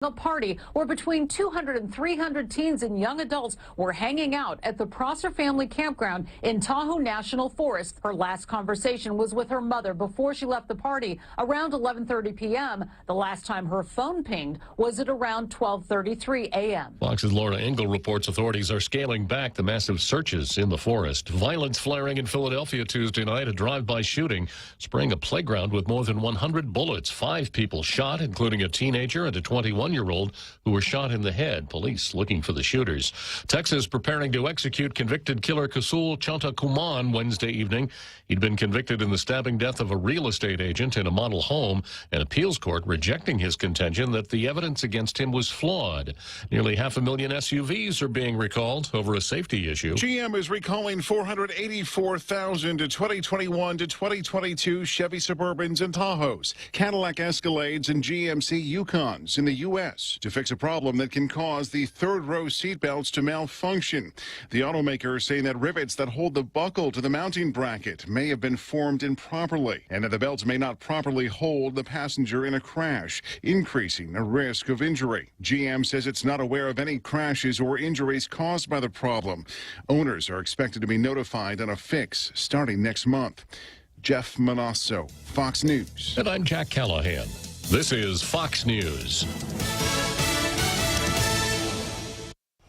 The party where between 200 and 300 teens and young adults were hanging out at the Prosser family campground in Tahoe National Forest. Her last conversation was with her mother before she left the party around 11:30 p.m. The last time her phone pinged was at around 12:33 a.m. Fox's Laura Engel reports authorities are scaling back the massive searches in the forest. Violence flaring in Philadelphia Tuesday night, a drive-by shooting spraying a playground with more than 100 bullets. 5 people shot, including a teenager and a 21-year-old who were shot in the head. Police looking for the shooters. Texas preparing to execute convicted killer Kasul Chantakuman Wednesday evening. He'd been convicted in the stabbing death of a real estate agent in a model home. An appeals court rejecting his contention that the evidence against him was flawed. Nearly 500,000 SUVs are being recalled over a safety issue. GM is recalling 484,000 to 2021 to 2022 Chevy Suburbans and Tahoes, Cadillac Escalades, and GMC Yukons in the U.S. to fix a problem that can cause the third-row seatbelts to malfunction. The automaker is saying that rivets that hold the buckle to the mounting bracket may have been formed improperly, and that the belts may not properly hold the passenger in a crash, increasing the risk of injury. GM says it's not aware of any crashes or injuries caused by the problem. Owners are expected to be notified on a fix starting next month. Jeff Manasso, Fox News. And I'm Jack Callahan. This is Fox News.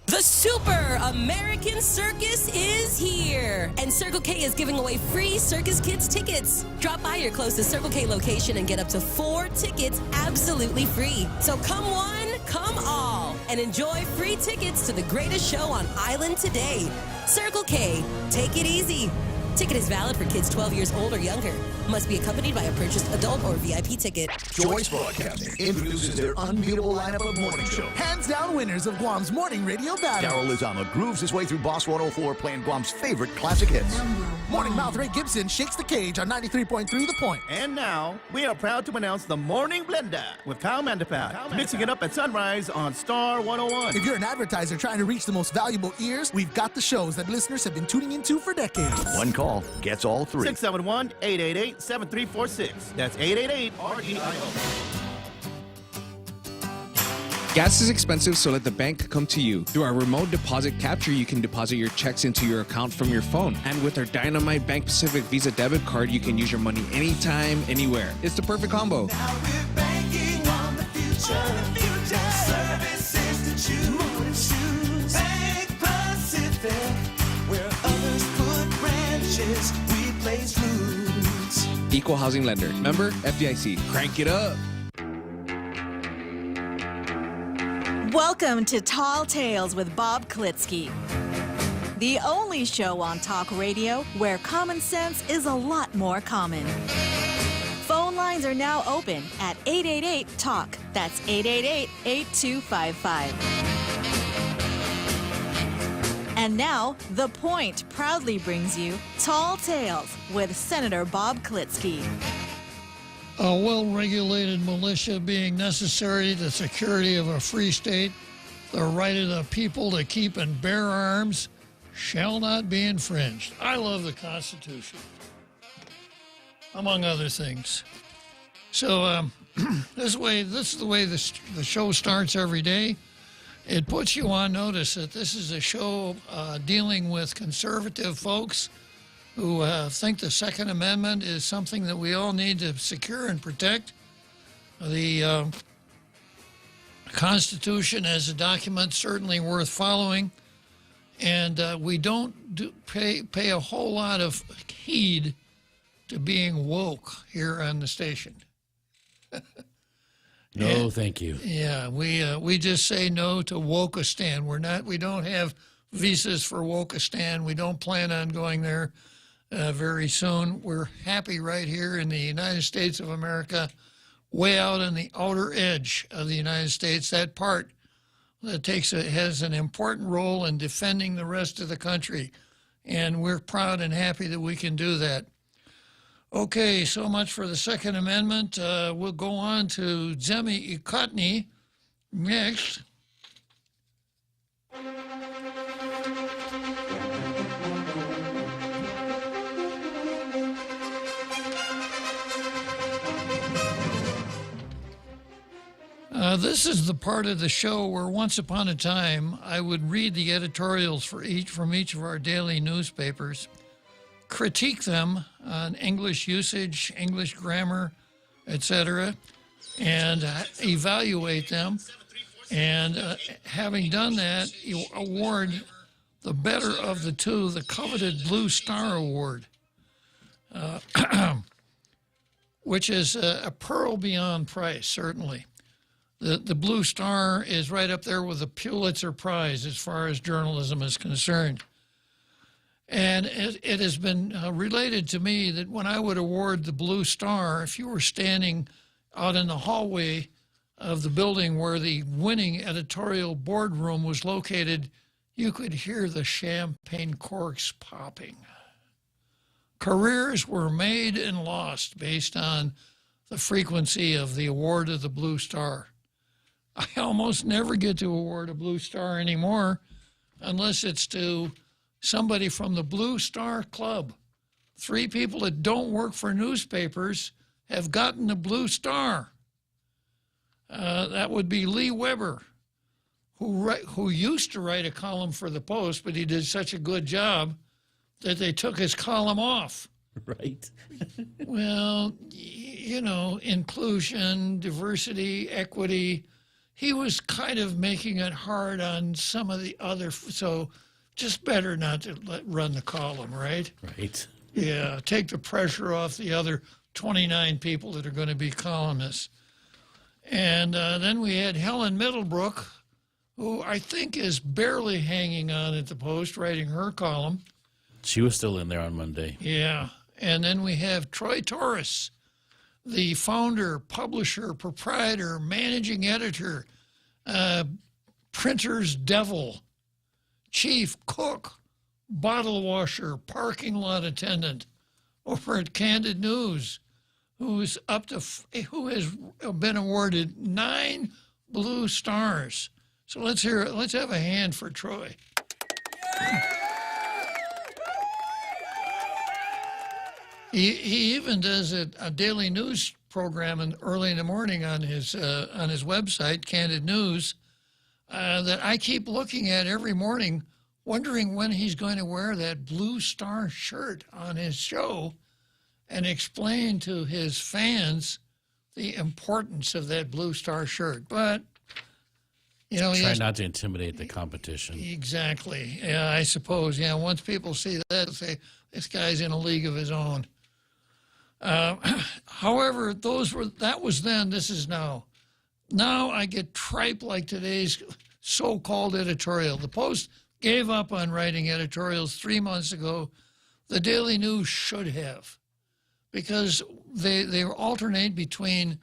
The Super American Circus is here, and Circle K is giving away free Circus Kids tickets. Drop by your closest Circle K location and get up to 4 tickets absolutely free. So come one, come all, and enjoy free tickets to the greatest show on Island today. Circle K, take it easy. Ticket is valid for kids 12 years old or younger. Must be accompanied by a purchased adult or VIP ticket. Choice Broadcasting introduces their unbeatable lineup of morning show. Hands down winners of Guam's morning radio battle. Daryl Lizama grooves his way through Boss 104 playing Guam's favorite classic hits. Morning Mouth Ray Gibson shakes the cage on 93.3 The Point. And now, we are proud to announce the Morning Blender with Kyle Mandapat, mixing it up at sunrise on Star 101. If you're an advertiser trying to reach the most valuable ears, we've got the shows that listeners have been tuning into for decades. One call gets all 3. 671-888-7346. That's 888-REIO. Gas is expensive, so let the bank come to you. Through our remote deposit capture, you can deposit your checks into your account from your phone. And with our Dynamite Bank Pacific Visa debit card, you can use your money anytime, anywhere. It's the perfect combo. Now we're banking on the future. Services to choose. Bank Pacific, where others put branches, we place roots. Equal housing lender. Member FDIC. Crank it up. Welcome to Tall Tales with Bob Klitzkie, the only show on talk radio where common sense is a lot more common. Phone lines are now open at 888-TALK. That's 888-8255. And now, The Point proudly brings you Tall Tales with Senator Bob Klitzkie. A well-regulated militia being necessary to the security of a free state, the right of the people to keep and bear arms shall not be infringed. I love the Constitution, among other things. So this is the way the show starts every day. It puts you on notice that this is a show dealing with conservative folks who think the Second Amendment is something that we all need to secure and protect. The Constitution as a document certainly worth following, and we don't pay a whole lot of heed to being woke here on the station. No, thank you. Yeah, we just say no to Wokistan. We don't have visas for Wokistan. We don't plan on going there very soon. We're happy right here in the United States of America, way out on the outer edge of the United States, that part that has an important role in defending the rest of the country. And we're proud and happy that we can do that. Okay, so much for the Second Amendment. We'll go on to Zemi Ikotny next. This is the part of the show where once upon a time I would read the editorials from each of our daily newspapers, critique them on English usage, English grammar, etc., and evaluate them. And having done that, you award the better of the two, the coveted Blue Star Award, which is a pearl beyond price, certainly. The Blue Star is right up there with the Pulitzer Prize as far as journalism is concerned. And it has been related to me that when I would award the Blue Star, if you were standing out in the hallway of the building where the winning editorial boardroom was located, you could hear the champagne corks popping. Careers were made and lost based on the frequency of the award of the Blue Star. I almost never get to award a Blue Star anymore unless it's to somebody from the Blue Star Club. 3 people that don't work for newspapers have gotten the Blue Star. That would be Lee Weber, who used to write a column for the Post, but he did such a good job that they took his column off. Right. Well, you know, inclusion, diversity, equity. He was kind of making it hard on some of the other, so just better not to run the column, right? Right. Yeah, take the pressure off the other 29 people that are going to be columnists. And then we had Helen Middlebrook, who I think is barely hanging on at the Post, writing her column. She was still in there on Monday. Yeah. And then we have Troy Torres, the founder, publisher, proprietor, managing editor, printer's devil, chief cook, bottle washer, parking lot attendant over at Candid News, who has been awarded 9 Blue Stars. So let's hear it. Let's have a hand for Troy. He even does a daily news program early in the morning on his website, Candid News, that I keep looking at every morning, wondering when he's going to wear that Blue Star shirt on his show and explain to his fans the importance of that Blue Star shirt. But, you know, try not to intimidate the competition. Exactly. Yeah, I suppose. Yeah, once people see that, they'll say, this guy's in a league of his own. However, that was then, this is now. Now I get tripe like today's so-called editorial. The Post gave up on writing editorials 3 months ago. The Daily News should have, because they alternate between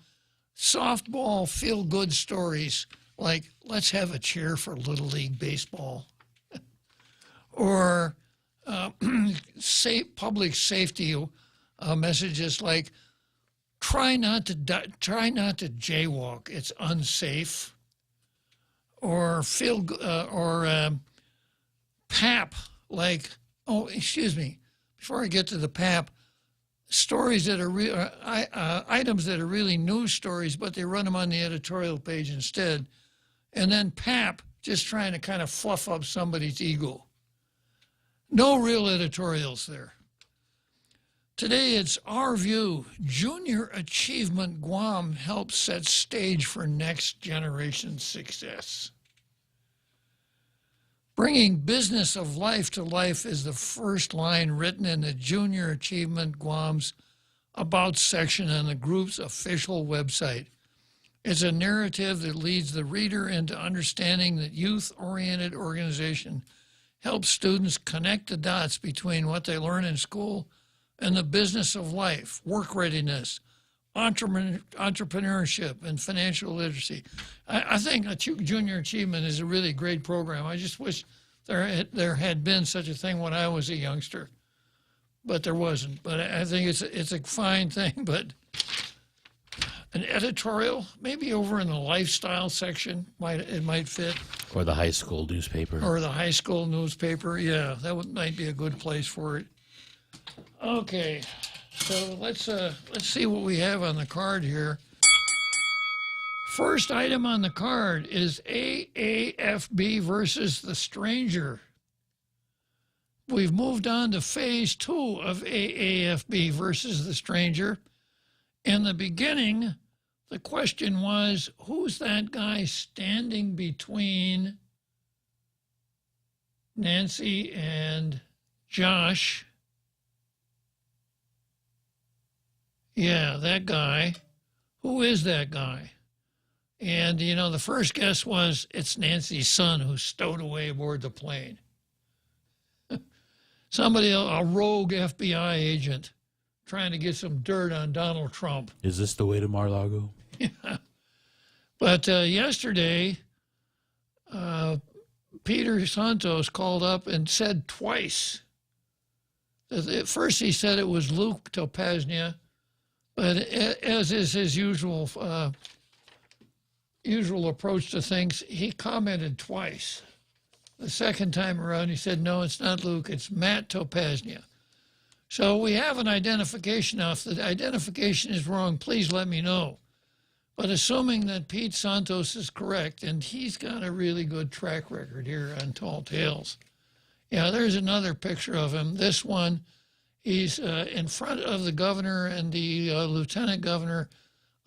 softball feel-good stories like, let's have a cheer for Little League Baseball, or public safety messages like, try not to jaywalk, it's unsafe, or PAP, like, oh, excuse me, before I get to the PAP, stories that are items that are really news stories, but they run them on the editorial page instead, and then PAP, just trying to kind of fluff up somebody's ego. No real editorials there. Today, it's Our View. Junior Achievement Guam helps set stage for next generation success. Bringing business of life to life is the first line written in the Junior Achievement Guam's About section on the group's official website. It's a narrative that leads the reader into understanding that youth-oriented organization helps students connect the dots between what they learn in school and the business of life, work readiness, entrepreneurship, and financial literacy. I think Junior Achievement is a really great program. I just wish there had been such a thing when I was a youngster, but there wasn't. But I think it's a fine thing. But an editorial, maybe over in the lifestyle section, it might fit. Or the high school newspaper. Or the high school newspaper. Yeah, might be a good place for it. Okay, so let's see what we have on the card here. first item on the card is AAFB versus the Stranger. We've moved on to phase 2 of AAFB versus the Stranger. In the beginning, the question was, who's that guy standing between Nancy and Josh? Yeah, that guy. Who is that guy? And, you know, the first guess was it's Nancy's son who's stowed away aboard the plane. Somebody, a rogue FBI agent, trying to get some dirt on Donald Trump. Is this the way to Mar-a-Lago? Yeah. But yesterday, Peter Santos called up and said twice. At first he said it was Luke Topaznia, but as is his usual approach to things, he commented twice. The second time around, he said, no, it's not Luke, it's Matt Topaznia. So we have an identification now. If the identification is wrong, please let me know. But assuming that Pete Santos is correct, and he's got a really good track record here on Tall Tales. Yeah, there's another picture of him. This one, he's in front of the governor and the lieutenant governor,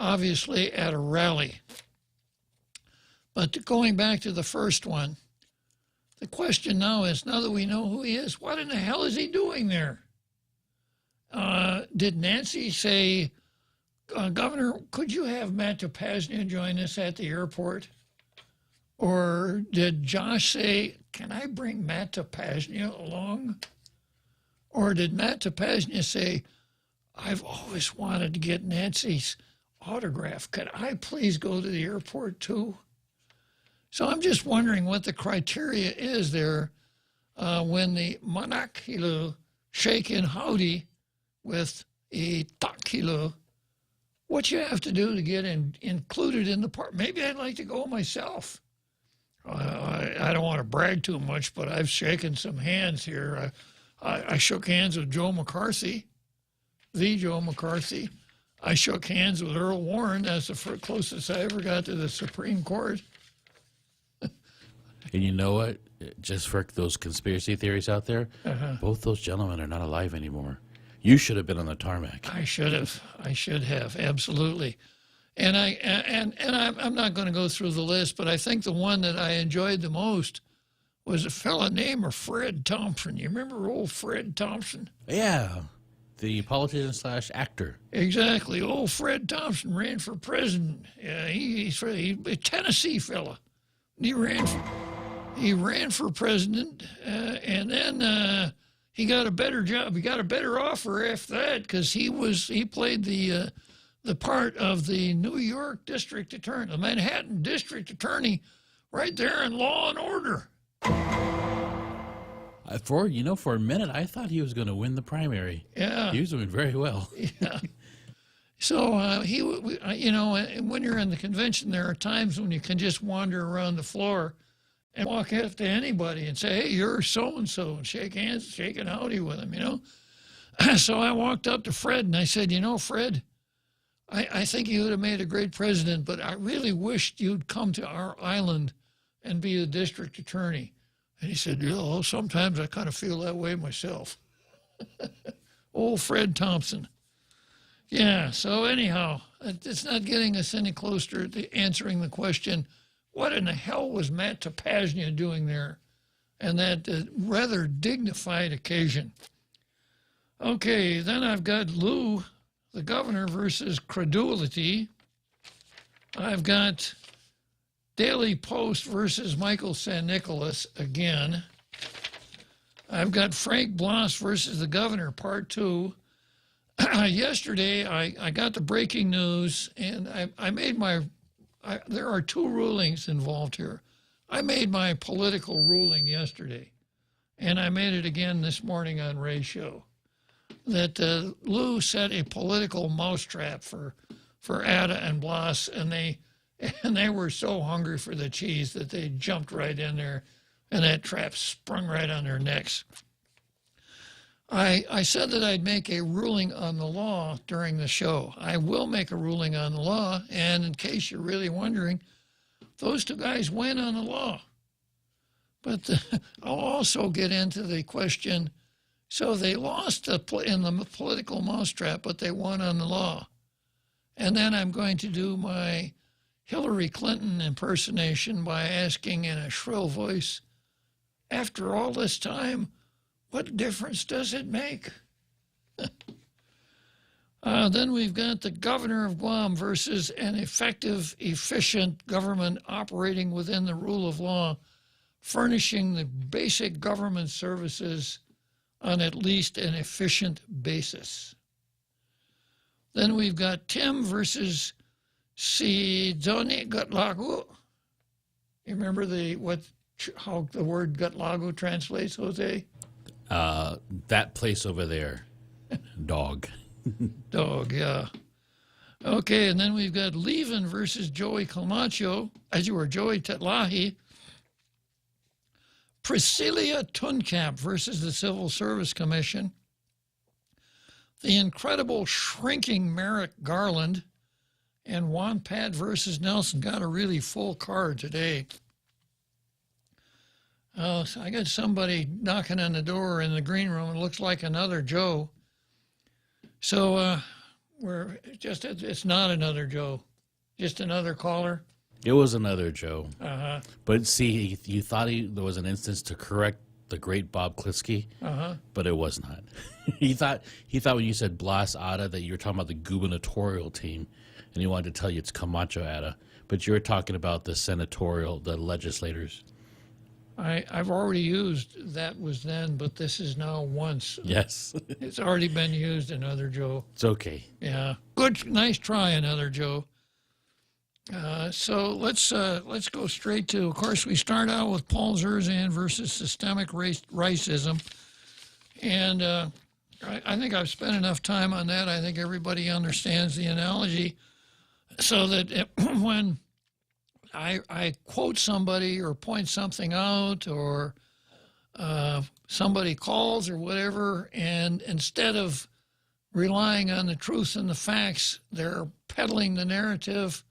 obviously at a rally. But going back to the first one, the question now is, now that we know who he is, what in the hell is he doing there? Did Nancy say, Governor, could you have Matt Topaznia join us at the airport? Or did Josh say, can I bring Matt Topaznia along? Or did Matt Topaznia say, I've always wanted to get Nancy's autograph. Could I please go to the airport too? So I'm just wondering what the criteria is there when the Manakilo shake in howdy with a takilo, what you have to do to get included in the part. Maybe I'd like to go myself. I don't want to brag too much, but I've shaken some hands here. I shook hands with Joe McCarthy, the Joe McCarthy. I shook hands with Earl Warren. That's the closest I ever got to the Supreme Court. And you know what? Just for those conspiracy theories out there, both those gentlemen are not alive anymore. You should have been on the tarmac. I should have, absolutely. And I'm not going to go through the list, but I think the one that I enjoyed the most was a fella named Fred Thompson. You remember old Fred Thompson? Yeah, the politician / actor. Exactly. Old Fred Thompson ran for president. Yeah, he's a Tennessee fella. He ran for president, and then he got a better job. He got a better offer after that because he played the part of the New York District Attorney, the Manhattan District Attorney, right there in Law and Order. For a minute, I thought he was going to win the primary. Yeah, he was doing very well. Yeah. So when you're in the convention, there are times when you can just wander around the floor and walk up to anybody and say, hey, you're so-and-so, and shake hands, shaking howdy with them, So I walked up to Fred and I said, Fred, I think you would have made a great president, but I really wished you'd come to our island and be the district attorney. And he said, sometimes I kind of feel that way myself. Old Fred Thompson. Yeah, so anyhow, it's not getting us any closer to answering the question, what in the hell was Matt Topaznia doing there? And that rather dignified occasion. Okay, then I've got Lou, the governor, versus credulity. I've got Daily Post versus Michael San Nicolas again. I've got Frank Blas versus the governor, part 2. Yesterday, I got the breaking news, and I made there are 2 rulings involved here. I made my political ruling yesterday, and I made it again this morning on Ray's show, that Lou set a political mousetrap for Ada and Blas, and they were so hungry for the cheese that they jumped right in there, and that trap sprung right on their necks. I said that I'd make a ruling on the law during the show. I will make a ruling on the law, and in case you're really wondering, those two guys win on the law. But I'll also get into the question, so they lost in the political mousetrap, but they won on the law. And then I'm going to do my Hillary Clinton impersonation by asking in a shrill voice, after all this time, what difference does it make? Then we've got the governor of Guam versus an effective, efficient government operating within the rule of law, furnishing the basic government services on at least an efficient basis. Then we've got Tim versus Sidoni Gutlagu. You remember how the word Gutlagu translates, Jose? That place over there. Dog. Dog, yeah. Okay, and then we've got Levin versus Joey Camacho, Joey Tetlahi. Priscilla Tunkamp versus the Civil Service Commission. The incredible shrinking Merrick Garland. And Juan Pat versus Nelson. Got a really full card today. So I got somebody knocking on the door in the green room. It looks like another Joe. So it's not another Joe, just another caller. It was another Joe. Uh-huh. But see, you thought there was an instance to correct the great Bob Klitzkie, but it was not. he thought when you said Blas Ada that you were talking about the gubernatorial team, and he wanted to tell you it's Camacho Ada, but you were talking about the senatorial, the legislators. I've already used that was then, but this is now once. Yes. It's already been used, another Joe. It's okay. Yeah. Good, nice try, another Joe. So let's go straight to, of course, we start out with Paul Zerzan versus systemic racism. And I think I've spent enough time on that. I think everybody understands the analogy. So that when I quote somebody or point something out or somebody calls or whatever, and instead of relying on the truth and the facts, they're peddling the narrative.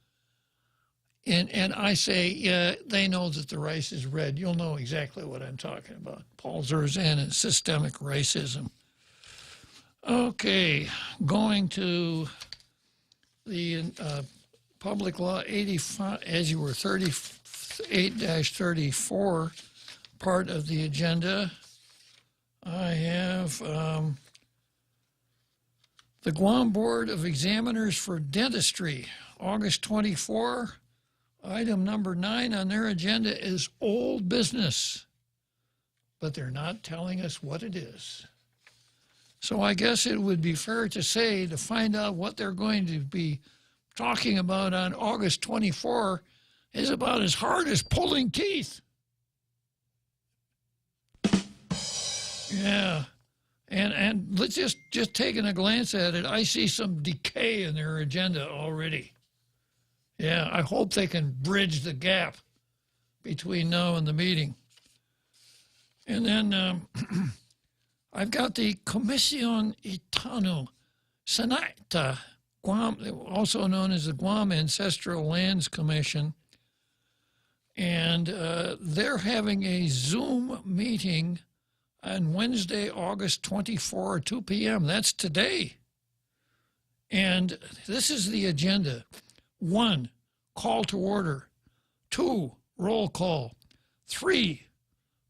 And I say, yeah, they know that the rice is red. You'll know exactly what I'm talking about. Paul Zerzan and systemic racism. Okay, going to the Public Law 85, as you were 38-34 part of the agenda. I have the Guam Board of Examiners for Dentistry, August 24. Item number 9 on their agenda is old business, but they're not telling us what it is. So I guess it would be fair to say to find out what they're going to be talking about on August 24 is about as hard as pulling teeth. Yeah. And let's just taking a glance at it, I see some decay in their agenda already. Yeah, I hope they can bridge the gap between now and the meeting. And then I've got the Comisión Itano Sanata, Guam, also known as the Guam Ancestral Lands Commission. And they're having a Zoom meeting on Wednesday, August 24, 2 p.m. That's today. And this is the agenda. 1, call to order. 2, roll call. 3,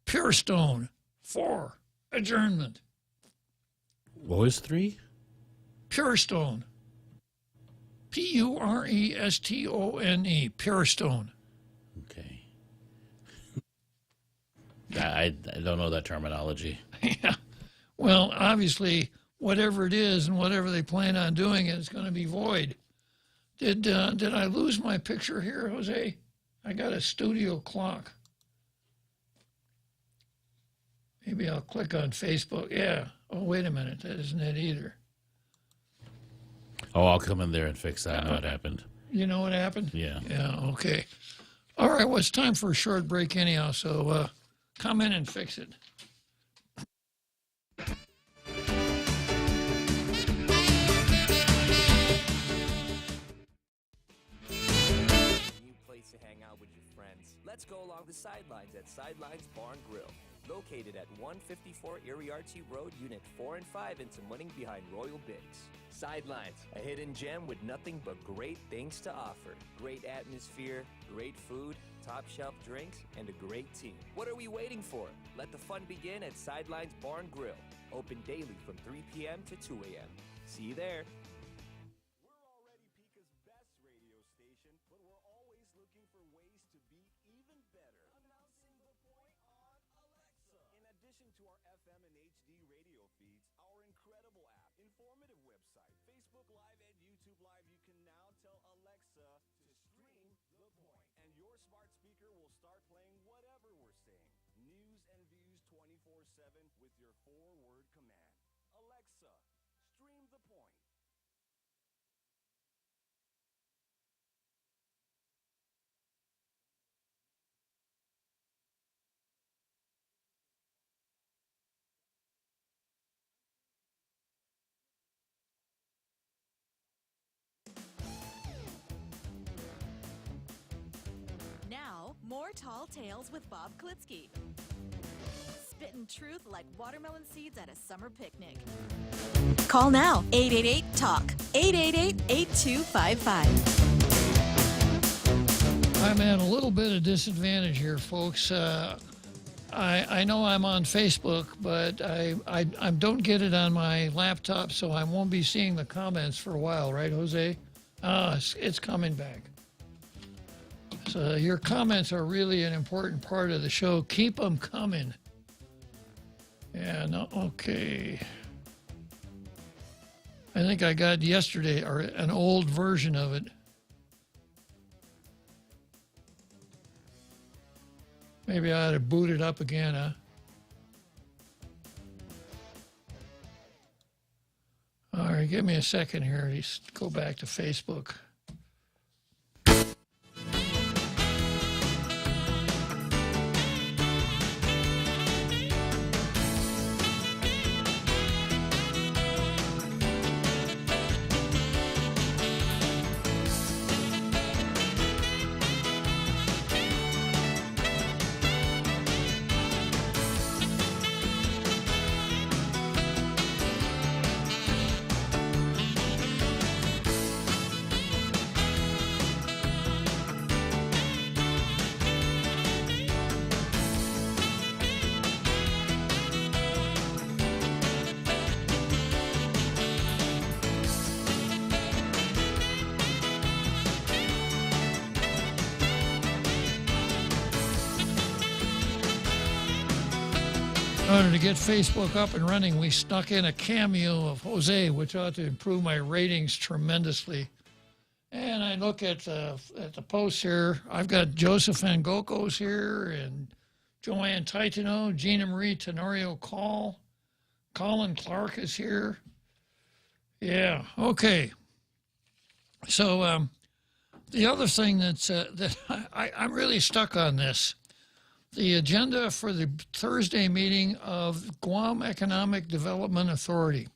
Pure Stone. 4, adjournment. What was 3? Pure Stone. P-U-R-E-S-T-O-N-E. Pure Stone. Okay. I don't know that terminology. Yeah. Well, obviously, whatever it is and whatever they plan on doing, it's going to be void. Did I lose my picture here, Jose? I got a studio clock. Maybe I'll click on Facebook. Yeah. Oh, wait a minute. That isn't it either. Oh, I'll come in there and fix that. I know what happened. You know what happened? Yeah. Yeah, okay. All right, well, it's time for a short break anyhow, so come in and fix it. to hang out with your friends, let's go along the sidelines at Sidelines Bar and Grill. Located at 154 Iriarty Road, Unit 4 and 5 in Tamuning behind Royal Bigs. Sidelines, a hidden gem with nothing but great things to offer. Great atmosphere, great food, top shelf drinks, and a great team. What are we waiting for? Let the fun begin at Sidelines Bar and Grill. Open daily from 3 p.m. to 2 a.m. See you there. We're already Pika's best radio station, but we're always looking for ways to be even better. Announcing the point on Alexa. In addition to our FM and HD radio feeds, our incredible app, informative website, Facebook Live, and YouTube Live, you can now tell Alexa to stream The Point. And your smart speaker will start playing whatever we're saying. News and views 24/7 with your 4-word command. Alexa, stream The Point. Now, more Tall Tales with Bob Klitzkie. Spitting truth like watermelon seeds at a summer picnic. Call now, 888-TALK, 888-8255. I'm at a little bit of disadvantage here, folks. I know I'm on Facebook, but I don't get it on my laptop, so I won't be seeing the comments for a while, right, Jose? It's coming back. So your comments are really an important part of the show. Keep them coming. Yeah, no, okay. I think I got yesterday, or an old version of it. Maybe I ought to boot it up again, huh? All right, give me a second here. Just go back to Facebook. In order to get Facebook up and running, we snuck in a cameo of Jose, which ought to improve my ratings tremendously. And I look at the posts here. I've got Joseph Angokos here, and Joanne Titano, Gina Marie Tenorio Colin Clark is here. Yeah, okay. So the other thing that I'm really stuck on this. The agenda for the Thursday meeting of Guam Economic Development Authority.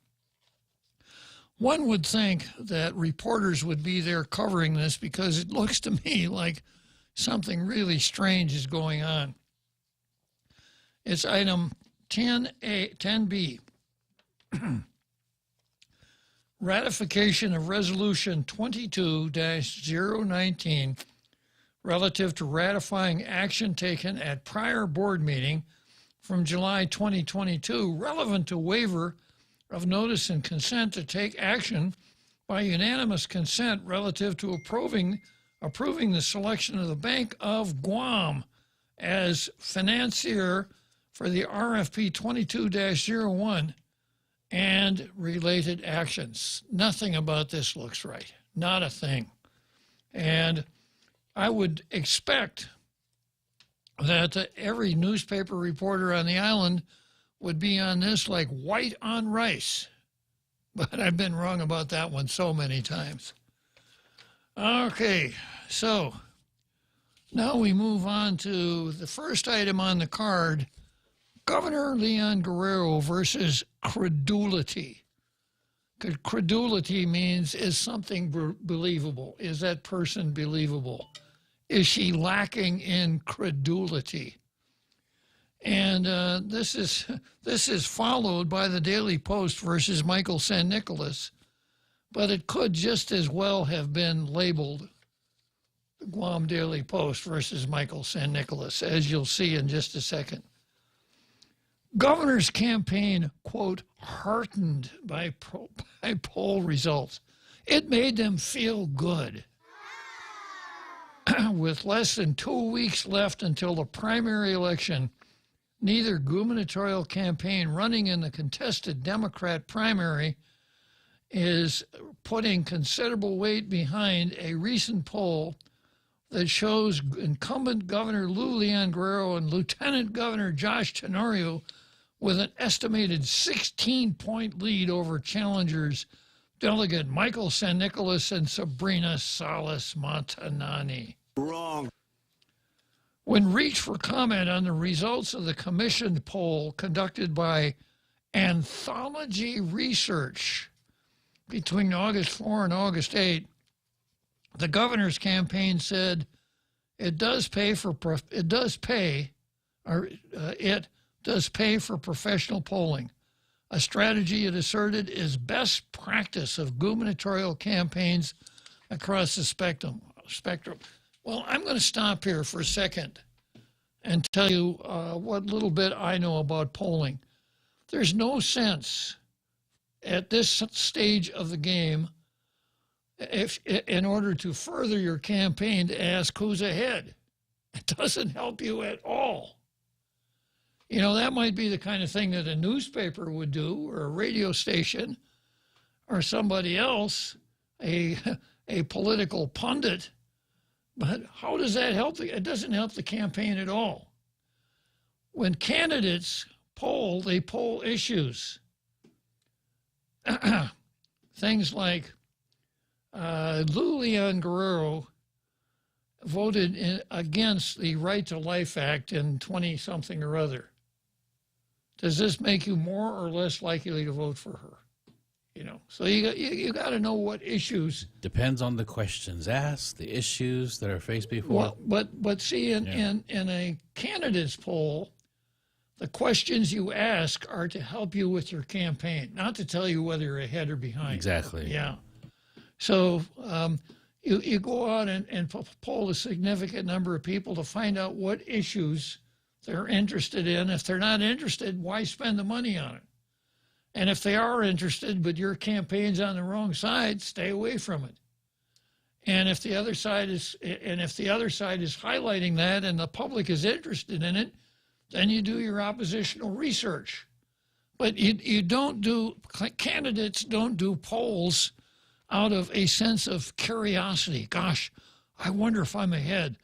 One would think that reporters would be there covering this because it looks to me like something really strange is going on. It's item 10B. Ratification of Resolution 22-019 relative to ratifying action taken at prior board meeting from July 2022 relevant to waiver of notice and consent to take action by unanimous consent relative to approving the selection of the Bank of Guam as financier for the RFP 22-01 and related actions. Nothing about this looks right. Not a thing. And I would expect that every newspaper reporter on the island would be on this like white on rice. But I've been wrong about that one so many times. Okay, so now we move on to the first item on the card, Governor Leon Guerrero versus credulity. Credulity means, is something believable? Is that person believable? is she lacking in credulity? And this is followed by the Daily Post versus Michael San Nicolas, but it could just as well have been labeled the Guam Daily Post versus Michael San Nicolas, as you'll see in just a second. Governor's campaign, quote, heartened by poll results. It made them feel good. With less than 2 weeks left until the primary election, neither gubernatorial campaign running in the contested Democrat primary is putting considerable weight behind a recent poll that shows incumbent Governor Lou Leon Guerrero and Lieutenant Governor Josh Tenorio with an estimated 16-point lead over challengers Delegate Michael San Nicolas and Sabrina Salas Montanani. Wrong. When reached for comment on the results of the commissioned poll conducted by Anthology Research between August 4 and August 8, the governor's campaign said it does pay for professional polling, a strategy it asserted is best practice of gubernatorial campaigns across the spectrum. Well, I'm going to stop here for a second and tell you what little bit I know about polling. There's no sense at this stage of the game, if in order to further your campaign, to ask who's ahead. It doesn't help you at all. You know, that might be the kind of thing that a newspaper would do, or a radio station, or somebody else, a political pundit. But how does that help? It doesn't help the campaign at all. When candidates poll, they poll issues. Things like Lou Leon Guerrero voted against the Right to Life Act in 20-something or other. Does this make you more or less likely to vote for her? You know, so you got to know what issues. Depends on the questions asked, the issues that are faced before. Well, but see, in a candidate's poll, the questions you ask are to help you with your campaign, not to tell you whether you're ahead or behind. Exactly. Yeah. So you go out and poll a significant number of people to find out what issues they're interested in. If they're not interested, why spend the money on it? And if they are interested, but your campaign's on the wrong side, stay away from it. And if the other side is highlighting that and the public is interested in it, then you do your oppositional research. But candidates don't do polls out of a sense of curiosity. Gosh, I wonder if I'm ahead.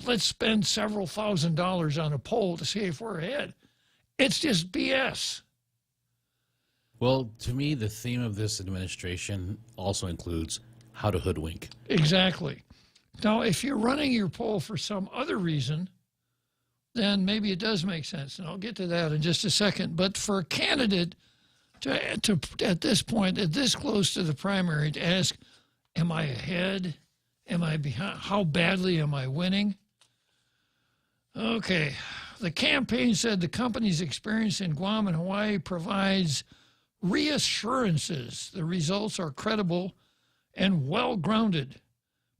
Let's spend several $1,000s on a poll to see if we're ahead. It's just BS. Well, to me, the theme of this administration also includes how to hoodwink. Exactly. Now, if you're running your poll for some other reason, then maybe it does make sense, and I'll get to that in just a second. But for a candidate to at this point, at this close to the primary, to ask, am I ahead? Am I behind? How badly am I winning? Okay. The campaign said the company's experience in Guam and Hawaii provides reassurances the results are credible and well-grounded,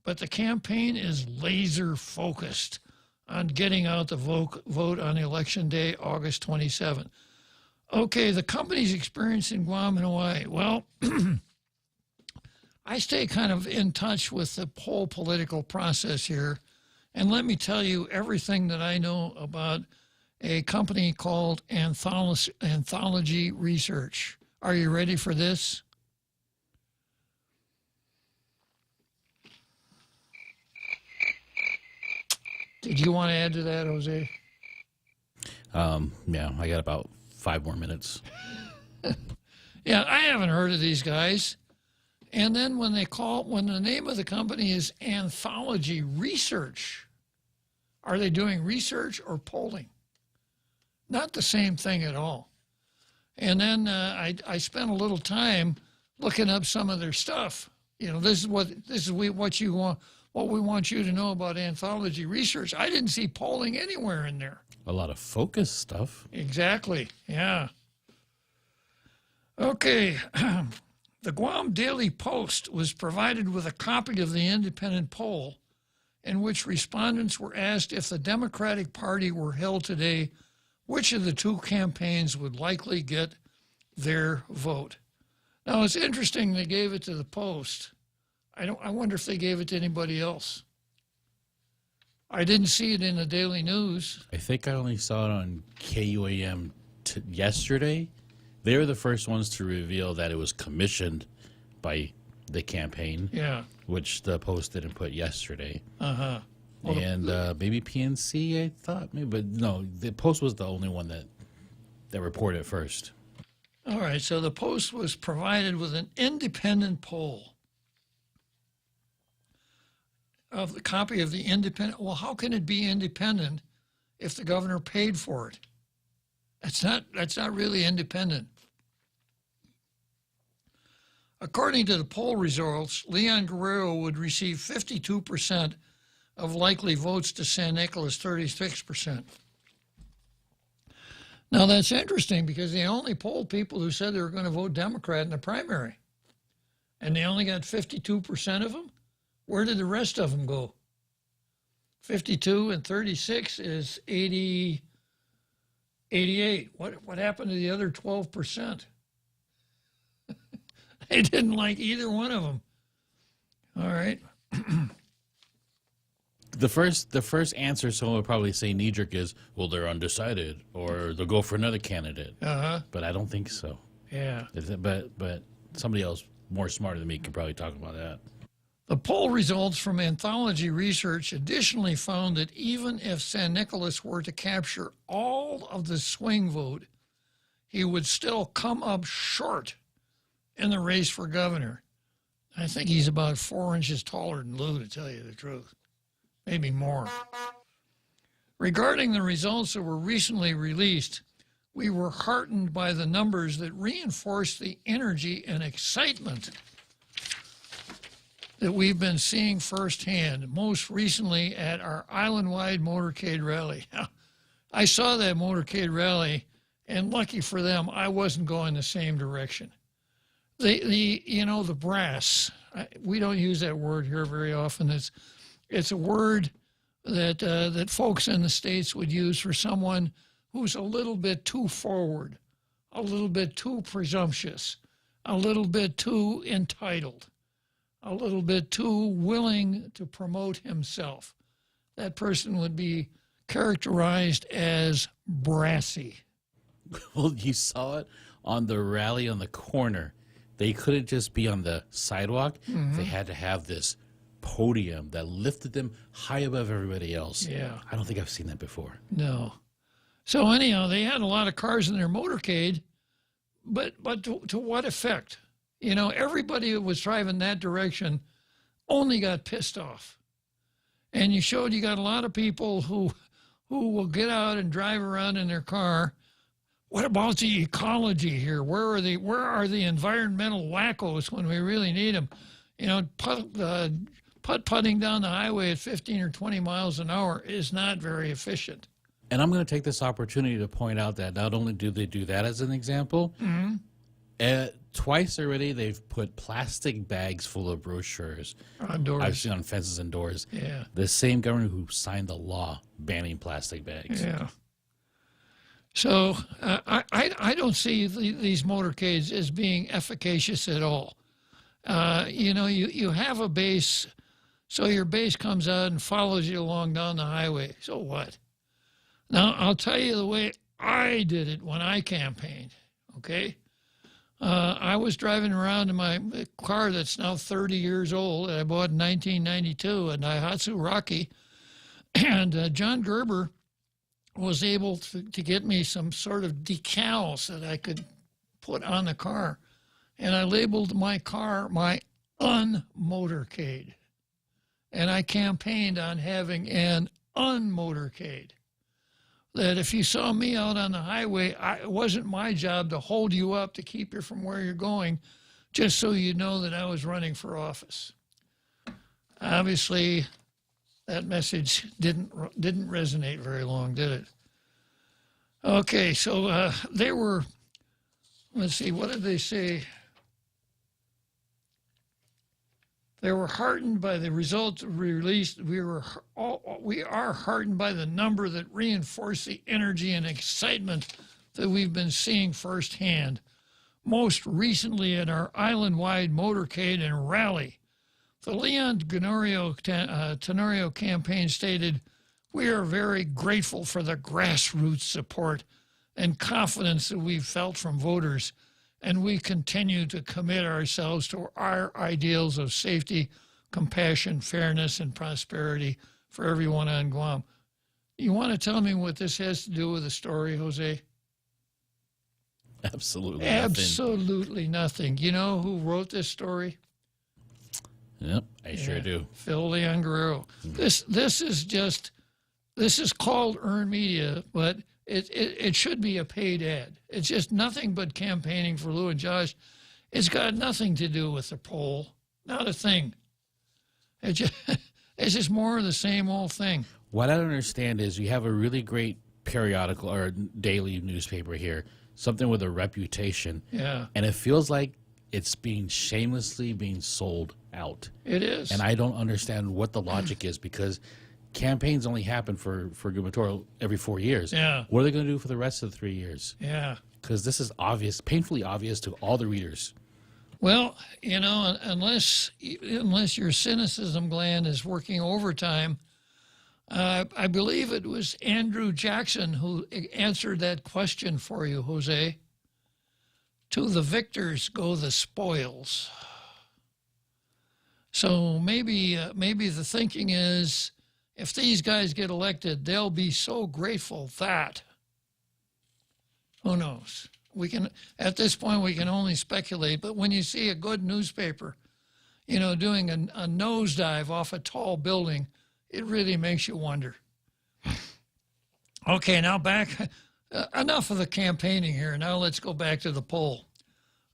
but the campaign is laser-focused on getting out the vote on Election Day, August 27. Okay, the company's experience in Guam and Hawaii. Well, I stay kind of in touch with the whole political process here, and let me tell you everything that I know about a company called Anthology Research. Are you ready for this? Did you want to add to that, Jose? Yeah, I got about 5 more minutes. Yeah, I haven't heard of these guys. And then when the name of the company is Anthology Research, are they doing research or polling? Not the same thing at all. And then I spent a little time looking up some of their stuff. You know, this is what you want what we want you to know about anthology research. I didn't see polling anywhere in there. A lot of focus stuff. Exactly, yeah. Okay, the Guam Daily Post was provided with a copy of the independent poll in which respondents were asked if the Democratic Party were held today, which of the two campaigns would likely get their vote. Now, it's interesting they gave it to the Post. I wonder if they gave it to anybody else. I didn't see it in the Daily News. I think I only saw it on KUAM yesterday. They were the first ones to reveal that it was commissioned by the campaign. Yeah. Which the Post didn't put yesterday. Uh-huh. Well, and maybe PNC, I thought. Maybe, but no, the Post was the only one that reported first. All right, so the Post was provided with an independent poll of the copy of the independent. Well, how can it be independent if the governor paid for it? That's not really independent. According to the poll results, Leon Guerrero would receive 52% of likely votes to San Nicolas, 36%. Now, that's interesting because they only polled people who said they were going to vote Democrat in the primary. And they only got 52% of them? Where did the rest of them go? 52 and 36 is 80, 88. What happened to the other 12%? They didn't like either one of them. All right. The first answer someone would probably say knee-jerk is, well, they're undecided, or they'll go for another candidate. Uh-huh. But I don't think so. Yeah. But somebody else more smarter than me can probably talk about that. The poll results from Anthology Research additionally found that even if San Nicolas were to capture all of the swing vote, he would still come up short in the race for governor. I think he's about 4 inches taller than Lou, to tell you the truth. Maybe more. Regarding the results that were recently released, we were heartened by the numbers that reinforced the energy and excitement that we've been seeing firsthand, most recently at our island-wide motorcade rally. I saw that motorcade rally, and lucky for them, I wasn't going the same direction. The brass, we don't use that word here very often. It's a word that folks in the States would use for someone who's a little bit too forward, a little bit too presumptuous, a little bit too entitled, a little bit too willing to promote himself. That person would be characterized as brassy. Well, you saw it on the rally on the corner. They couldn't just be on the sidewalk. Mm-hmm. They had to have this podium that lifted them high above everybody else. Yeah. I don't think I've seen that before. No. So anyhow, they had a lot of cars in their motorcade, but to what effect? You know, everybody who was driving that direction only got pissed off. And you showed you got a lot of people who will get out and drive around in their car. What about the ecology here? Where are the environmental wackos when we really need them? You know, putting down the highway at 15 or 20 miles an hour is not very efficient. And I'm going to take this opportunity to point out that not only do they do that as an example, twice already they've put plastic bags full of brochures on doors. I've seen on fences and doors. Yeah. The same governor who signed the law banning plastic bags. Yeah. So I don't see these motorcades as being efficacious at all. You have a base, so your base comes out and follows you along down the highway. So what? Now, I'll tell you the way I did it when I campaigned, okay? I was driving around in my car that's now 30 years old that I bought in 1992, a Daihatsu Rocky, and John Gerber was able to get me some sort of decals that I could put on the car. And I labeled my car my unmotorcade. And I campaigned on having an unmotorcade. That if you saw me out on the highway, it wasn't my job to hold you up to keep you from where you're going, just so you know that I was running for office. Obviously, that message didn't resonate very long, did it? Okay, so they were, let's see, what did they say? They were heartened by the results released. We are heartened by the number that reinforce the energy and excitement that we've been seeing firsthand. Most recently at our island-wide motorcade and rally. The Leon Tenorio campaign stated, "We are very grateful for the grassroots support and confidence that we've felt from voters, and we continue to commit ourselves to our ideals of safety, compassion, fairness, and prosperity for everyone on Guam." You want to tell me what this has to do with the story, Jose? Absolutely nothing. Absolutely nothing. You know who wrote this story? Yep, I sure do. Phil Leon Guerrero. This is called earned media, but it should be a paid ad. It's just nothing but campaigning for Lou and Josh. It's got nothing to do with the poll. Not a thing. It's just more of the same old thing. What I don't understand is you have a really great periodical or daily newspaper here, something with a reputation. Yeah. And it feels like it's shamelessly being sold out. It is. And I don't understand what the logic is, because campaigns only happen for gubernatorial every 4 years. Yeah. What are they going to do for the rest of the 3 years? Yeah. Because this is obvious, painfully obvious to all the readers. Well, you know, unless your cynicism gland is working overtime, I believe it was Andrew Jackson who answered that question for you, Jose. To the victors go the spoils. So maybe the thinking is, if these guys get elected, they'll be so grateful that, who knows? At this point, we can only speculate, but when you see a good newspaper, you know, doing a nosedive off a tall building, it really makes you wonder. Okay, now back, enough of the campaigning here. Now let's go back to the poll.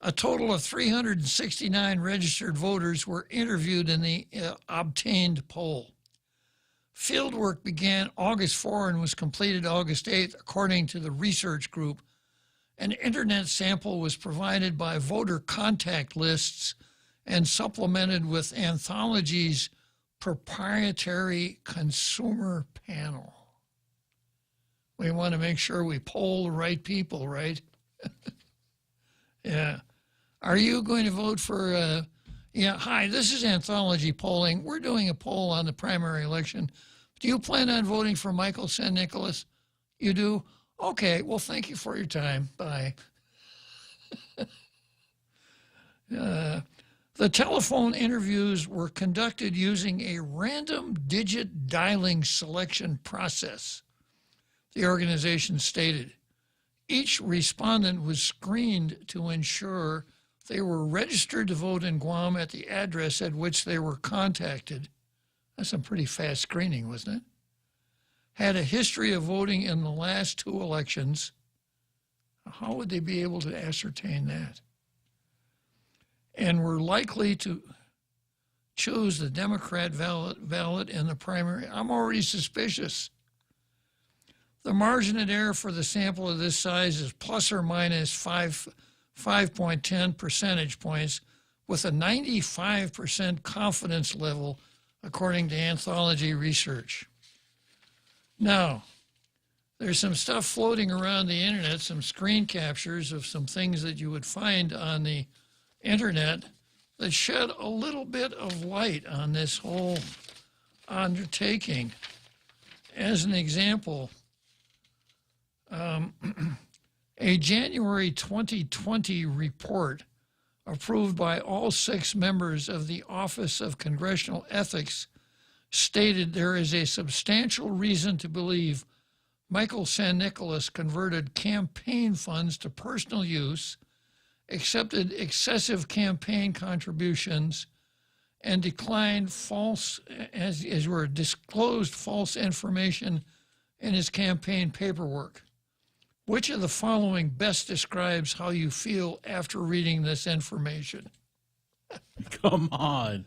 A total of 369 registered voters were interviewed in the obtained poll. Fieldwork began August 4 and was completed August 8, according to the research group. An internet sample was provided by voter contact lists and supplemented with Anthology's proprietary consumer panel. We want to make sure we poll the right people, right? Yeah. Are you going to vote for, hi, this is Anthology Polling. We're doing a poll on the primary election. Do you plan on voting for Michael San Nicolas? You do? Okay, well, thank you for your time. Bye. The telephone interviews were conducted using a random digit dialing selection process, the organization stated. Each respondent was screened to ensure they were registered to vote in Guam at the address at which they were contacted. That's some pretty fast screening, wasn't it? Had a history of voting in the last 2 elections. How would they be able to ascertain that? And were likely to choose the Democrat ballot in the primary. I'm already suspicious. The margin of error for the sample of this size is plus or minus 5.10 percentage points, with a 95% confidence level, according to Anthology Research. Now, there's some stuff floating around the internet, some screen captures of some things that you would find on the internet that shed a little bit of light on this whole undertaking. As an example, a January 2020 report approved by all 6 members of the Office of Congressional Ethics stated there is a substantial reason to believe Michael San Nicolas converted campaign funds to personal use, accepted excessive campaign contributions, and declined disclosed false information in his campaign paperwork. Which of the following best describes how you feel after reading this information? Come on.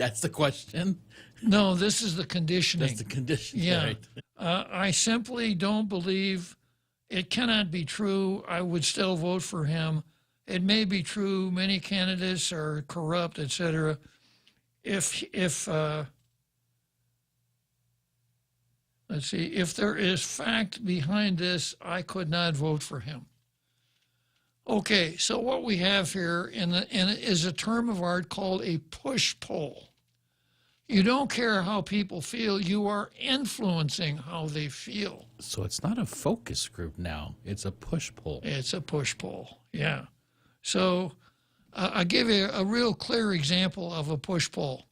That's the question? No, this is the conditioning. That's the conditioning, Yeah. right. I simply don't believe it cannot be true. I would still vote for him. It may be true. Many candidates are corrupt, etc. If let's see, if there is fact behind this, I could not vote for him. Okay, so what we have here is a term of art called a push poll. You don't care how people feel, you are influencing how they feel. So it's not a focus group now, it's a push poll. It's a push poll, yeah. So I'll give you a real clear example of a push poll.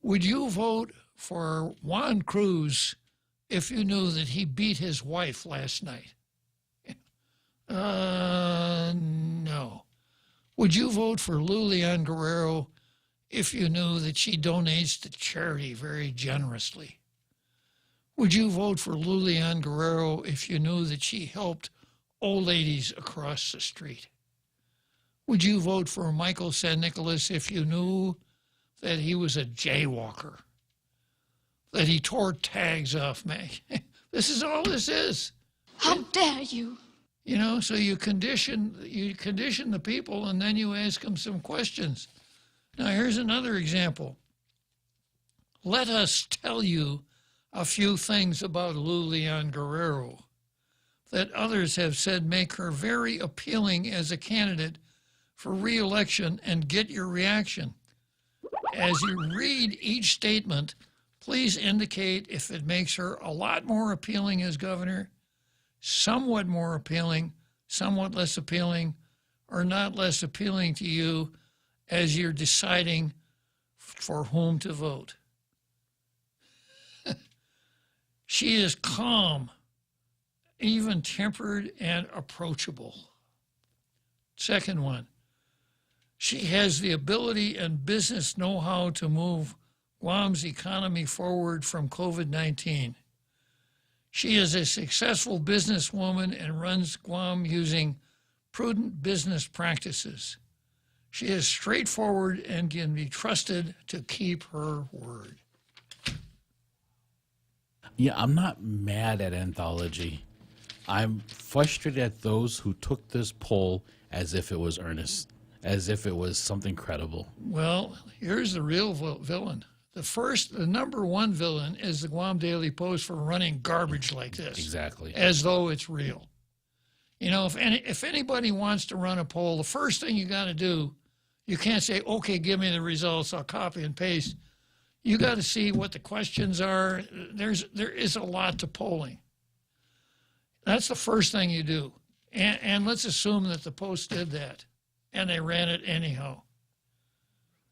Would you vote for Juan Cruz if you knew that he beat his wife last night? No. Would you vote for Lulian Guerrero if you knew that she donates to charity very generously? Would you vote for Lulian Guerrero if you knew that she helped old ladies across the street? Would you vote for Michael San Nicolas if you knew that he was a jaywalker, that he tore tags off me? This is all this is. How dare you? You know, so you condition the people, and then you ask them some questions. Now, here's another example. Let us tell you a few things about Lulian Guerrero that others have said make her very appealing as a candidate for re-election, and get your reaction. As you read each statement, please indicate if it makes her a lot more appealing as governor, somewhat more appealing, somewhat less appealing, or not less appealing to you as you're deciding for whom to vote. She is calm, even-tempered, and approachable. Second one, she has the ability and business know-how to move Guam's economy forward from COVID-19. She is a successful businesswoman and runs Guam using prudent business practices. She is straightforward and can be trusted to keep her word. Yeah, I'm not mad at Anthology. I'm frustrated at those who took this poll as if it was earnest, as if it was something credible. Well, here's the real villain. The number one villain is the Guam Daily Post for running garbage like this. Exactly. As though it's real. You know, if anybody wants to run a poll, the first thing you got to do, you can't say, okay, give me the results, I'll copy and paste. You got to see what the questions are. There is a lot to polling. That's the first thing you do. And let's assume that the Post did that, and they ran it anyhow.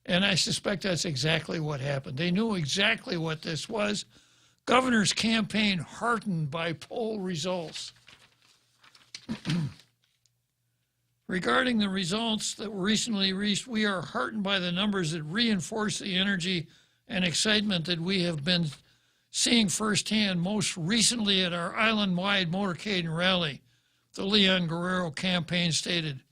And I suspect that's exactly what happened. They knew exactly what this was. Governor's campaign heartened by poll results. Regarding the results that were recently reached, we are heartened by the numbers that reinforce the energy and excitement that we have been seeing firsthand, most recently at our island-wide motorcade and rally. The Leon Guerrero campaign stated,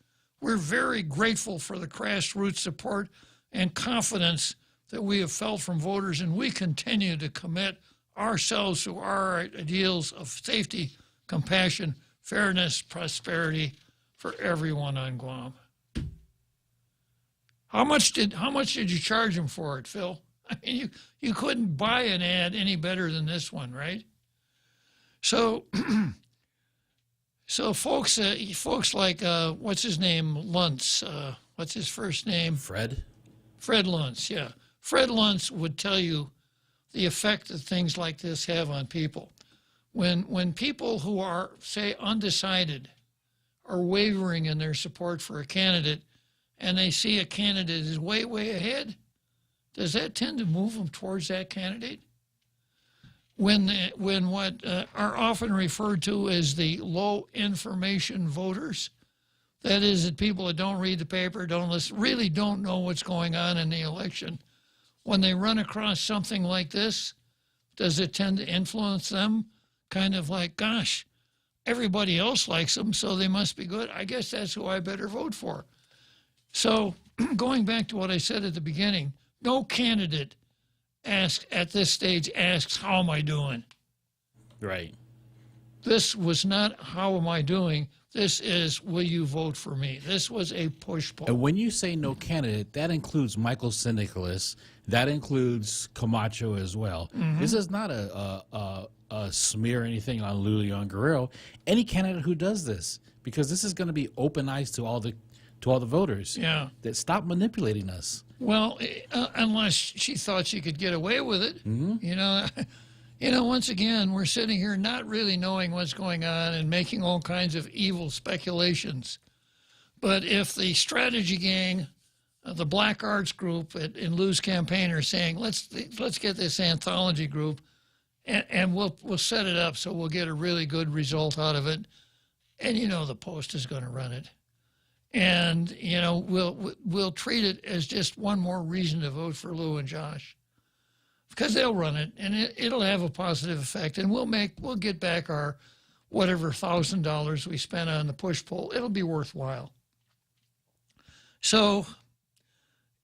"We're very grateful for the grassroots support and confidence that we have felt from voters, and we continue to commit ourselves to our ideals of safety, compassion, fairness, prosperity for everyone on Guam." How much did you charge them for it, Phil? I mean, you couldn't buy an ad any better than this one, right? So, folks like what's his name, Luntz? What's his first name? Fred Luntz, yeah. Fred Luntz would tell you the effect that things like this have on people. When people who are, say, undecided are wavering in their support for a candidate, and they see a candidate is way, way ahead, does that tend to move them towards that candidate? When what are often referred to as the low information voters, that is, that people that don't read the paper, don't listen, really don't know what's going on in the election, when they run across something like this, does it tend to influence them? Kind of like, gosh, everybody else likes them, so they must be good. I guess that's who I better vote for. So going back to what I said at the beginning, no candidate at this stage asks, how am I doing? Right. This was not, how am I doing? This is, will you vote for me? This was a push poll. And when you say no candidate, that includes Michael St. Nicholas. That includes Camacho as well. Mhm. This is not a smear or anything on Leon Guerrero. Any candidate who does this, because this is going to be open eyes to all the voters. Yeah. That stop manipulating us. Well, unless she thought she could get away with it, you know, once again, we're sitting here not really knowing what's going on and making all kinds of evil speculations. But if the strategy gang, the Black Arts group in Lou's campaign are saying, let's get this anthology group, and we'll set it up so we'll get a really good result out of it, and you know the Post is going to run it. And, you know, we'll treat it as just one more reason to vote for Lou and Josh, because they'll run it and it'll have a positive effect, and we'll get back our whatever $1,000 we spent on the push poll. It'll be worthwhile. So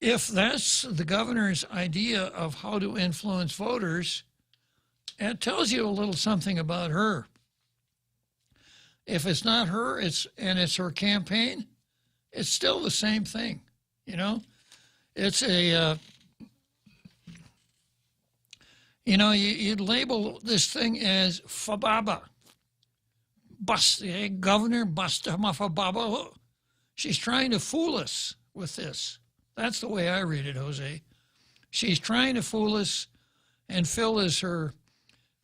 if that's the governor's idea of how to influence voters, it tells you a little something about her. If it's not her, it's her campaign, it's still the same thing, you know? It's a, you know, you'd label this thing as Fababa. Governor Fababa. She's trying to fool us with this. That's the way I read it, Jose. She's trying to fool us, and Phil is her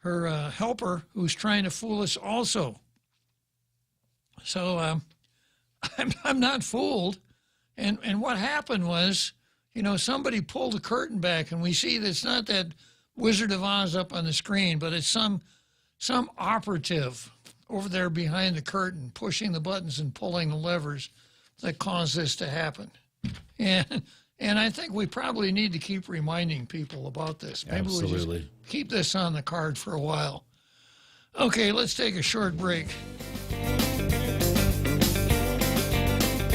helper who's trying to fool us also. So I'm not fooled. And what happened was, you know, somebody pulled the curtain back, and we see that it's not that Wizard of Oz up on the screen, but it's some operative over there behind the curtain pushing the buttons and pulling the levers that caused this to happen. And I think we probably need to keep reminding people about this. Maybe Absolutely. we'll just keep this on the card for a while. Okay, let's take a short break.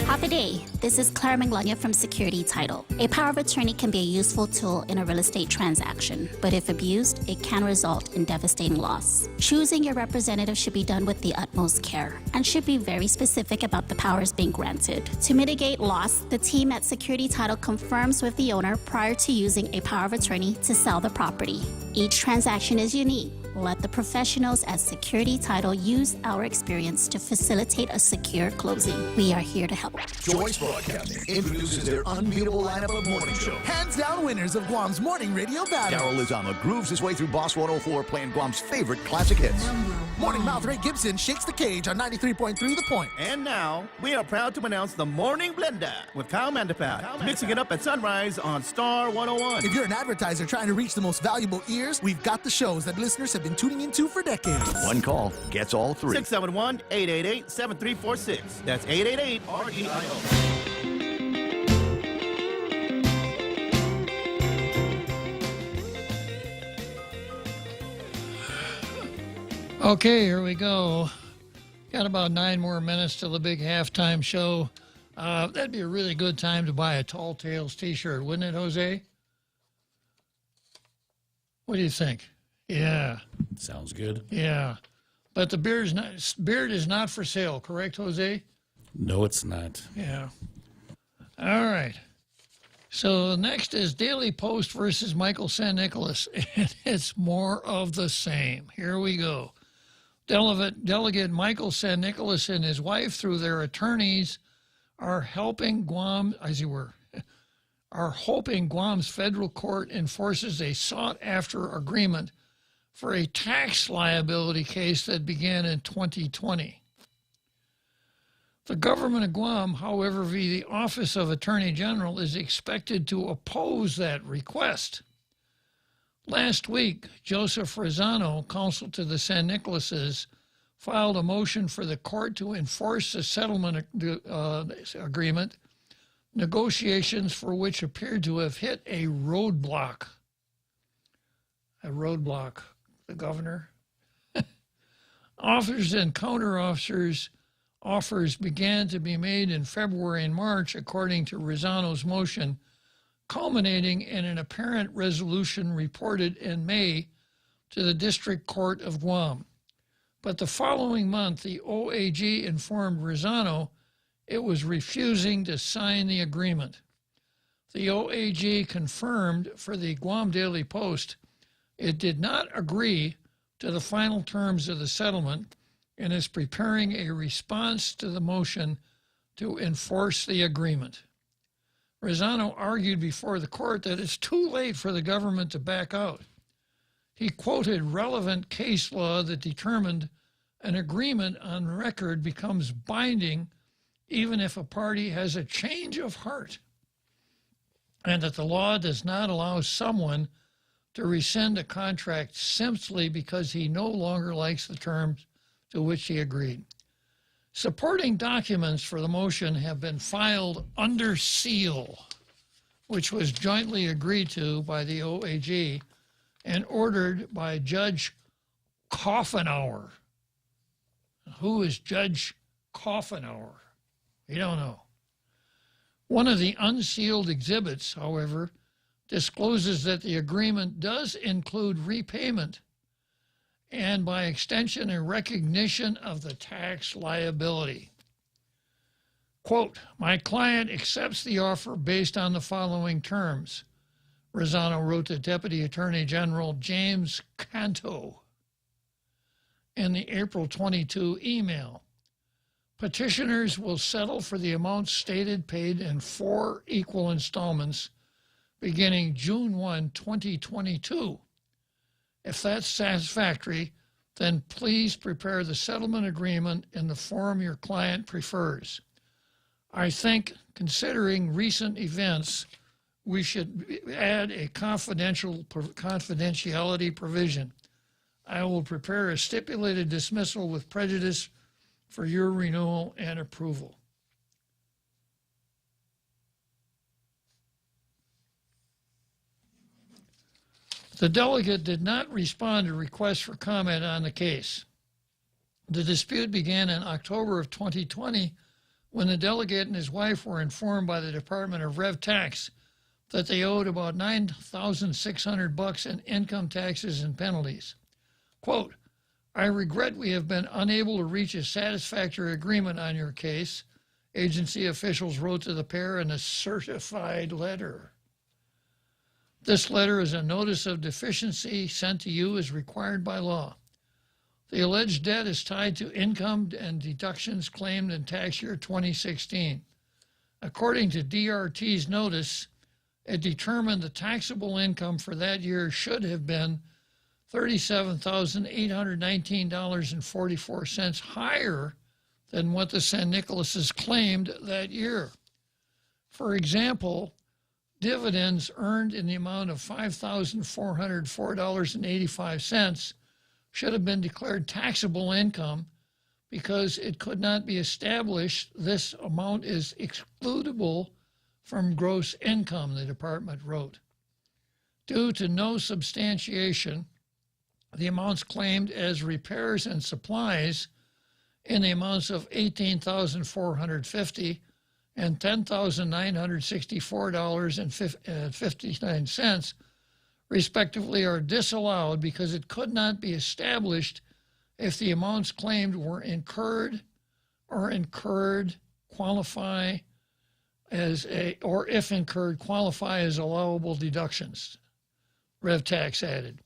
Happy day. This is Clara Manglona from Security Title. A power of attorney can be a useful tool in a real estate transaction, but if abused, it can result in devastating loss. Choosing your representative should be done with the utmost care and should be very specific about the powers being granted. To mitigate loss, the team at Security Title confirms with the owner prior to using a power of attorney to sell the property. Each transaction is unique. Let the professionals at Security Title use our experience to facilitate a secure closing. We are here to help. Joyce Broadcasting introduces their unbeatable lineup of morning show. Hands down winners of Guam's morning radio battle. Daryl Lizama grooves his way through Boss 104 playing Guam's favorite classic hits. Morning Mouth Ray Gibson shakes the cage on 93.3 The Point. And now, we are proud to announce the Morning Blender with Kyle Mandapat, mixing it up at sunrise on Star 101. If you're an advertiser trying to reach the most valuable ears, we've got the shows that listeners have been tuning into for decades. One call gets all three. 671-888-7346. That's 888-REIO. Okay, here we go. Got about 9 more minutes till the big halftime show. That'd be a really good time to buy a Tall Tales t-shirt, wouldn't it, Jose? What do you think? Yeah. Sounds good. Yeah. But the beard is not for sale, correct, Jose? No, it's not. Yeah. All right. So next is Daily Post versus Michael St. Nicholas. And it's more of the same. Here we go. Delegate Michael St. Nicholas and his wife, through their attorneys, are hoping Guam's federal court enforces a sought-after agreement for a tax liability case that began in 2020. The government of Guam, however, via the Office of Attorney General, is expected to oppose that request. Last week, Joseph Rosano, counsel to the San Nicolases, filed a motion for the court to enforce the settlement agreement, negotiations for which appeared to have hit a roadblock. A roadblock, the governor. Offers and counter-offers began to be made in February and March, according to Rosano's motion, culminating in an apparent resolution reported in May to the District Court of Guam. But the following month, the OAG informed Rosano it was refusing to sign the agreement. The OAG confirmed for the Guam Daily Post it did not agree to the final terms of the settlement and is preparing a response to the motion to enforce the agreement. Rosano argued before the court that it's too late for the government to back out. He quoted relevant case law that determined an agreement on record becomes binding even if a party has a change of heart, and that the law does not allow someone to rescind a contract simply because he no longer likes the terms to which he agreed. Supporting documents for the motion have been filed under seal, which was jointly agreed to by the OAG and ordered by Judge Coffenauer. Who is Judge Coffenauer? We don't know. One of the unsealed exhibits, however, discloses that the agreement does include repayment and, by extension, a recognition of the tax liability. Quote, my client accepts the offer based on the following terms, Rosano wrote to Deputy Attorney General James Canto in the April 22 email. Petitioners will settle for the amounts stated paid in 4 equal installments beginning June 1, 2022. If that's satisfactory, then please prepare the settlement agreement in the form your client prefers. I think, considering recent events, we should add a confidentiality provision. I will prepare a stipulated dismissal with prejudice for your renewal and approval. The delegate did not respond to requests for comment on the case. The dispute began in October of 2020 when the delegate and his wife were informed by the Department of Rev Tax that they owed about $9,600 in income taxes and penalties. Quote, I regret we have been unable to reach a satisfactory agreement on your case, agency officials wrote to the pair in a certified letter. This letter is a notice of deficiency sent to you as required by law. The alleged debt is tied to income and deductions claimed in tax year 2016. According to DRT's notice, it determined the taxable income for that year should have been $37,819.44 higher than what the San Nicolases claimed that year. For example, dividends earned in the amount of $5,404.85 should have been declared taxable income because it could not be established this amount is excludable from gross income, the department wrote. Due to no substantiation, the amounts claimed as repairs and supplies in the amounts of $18,450 and $10,964.59 respectively are disallowed because it could not be established if the amounts claimed were incurred or incurred qualify as qualify as allowable deductions, Rev Tax added.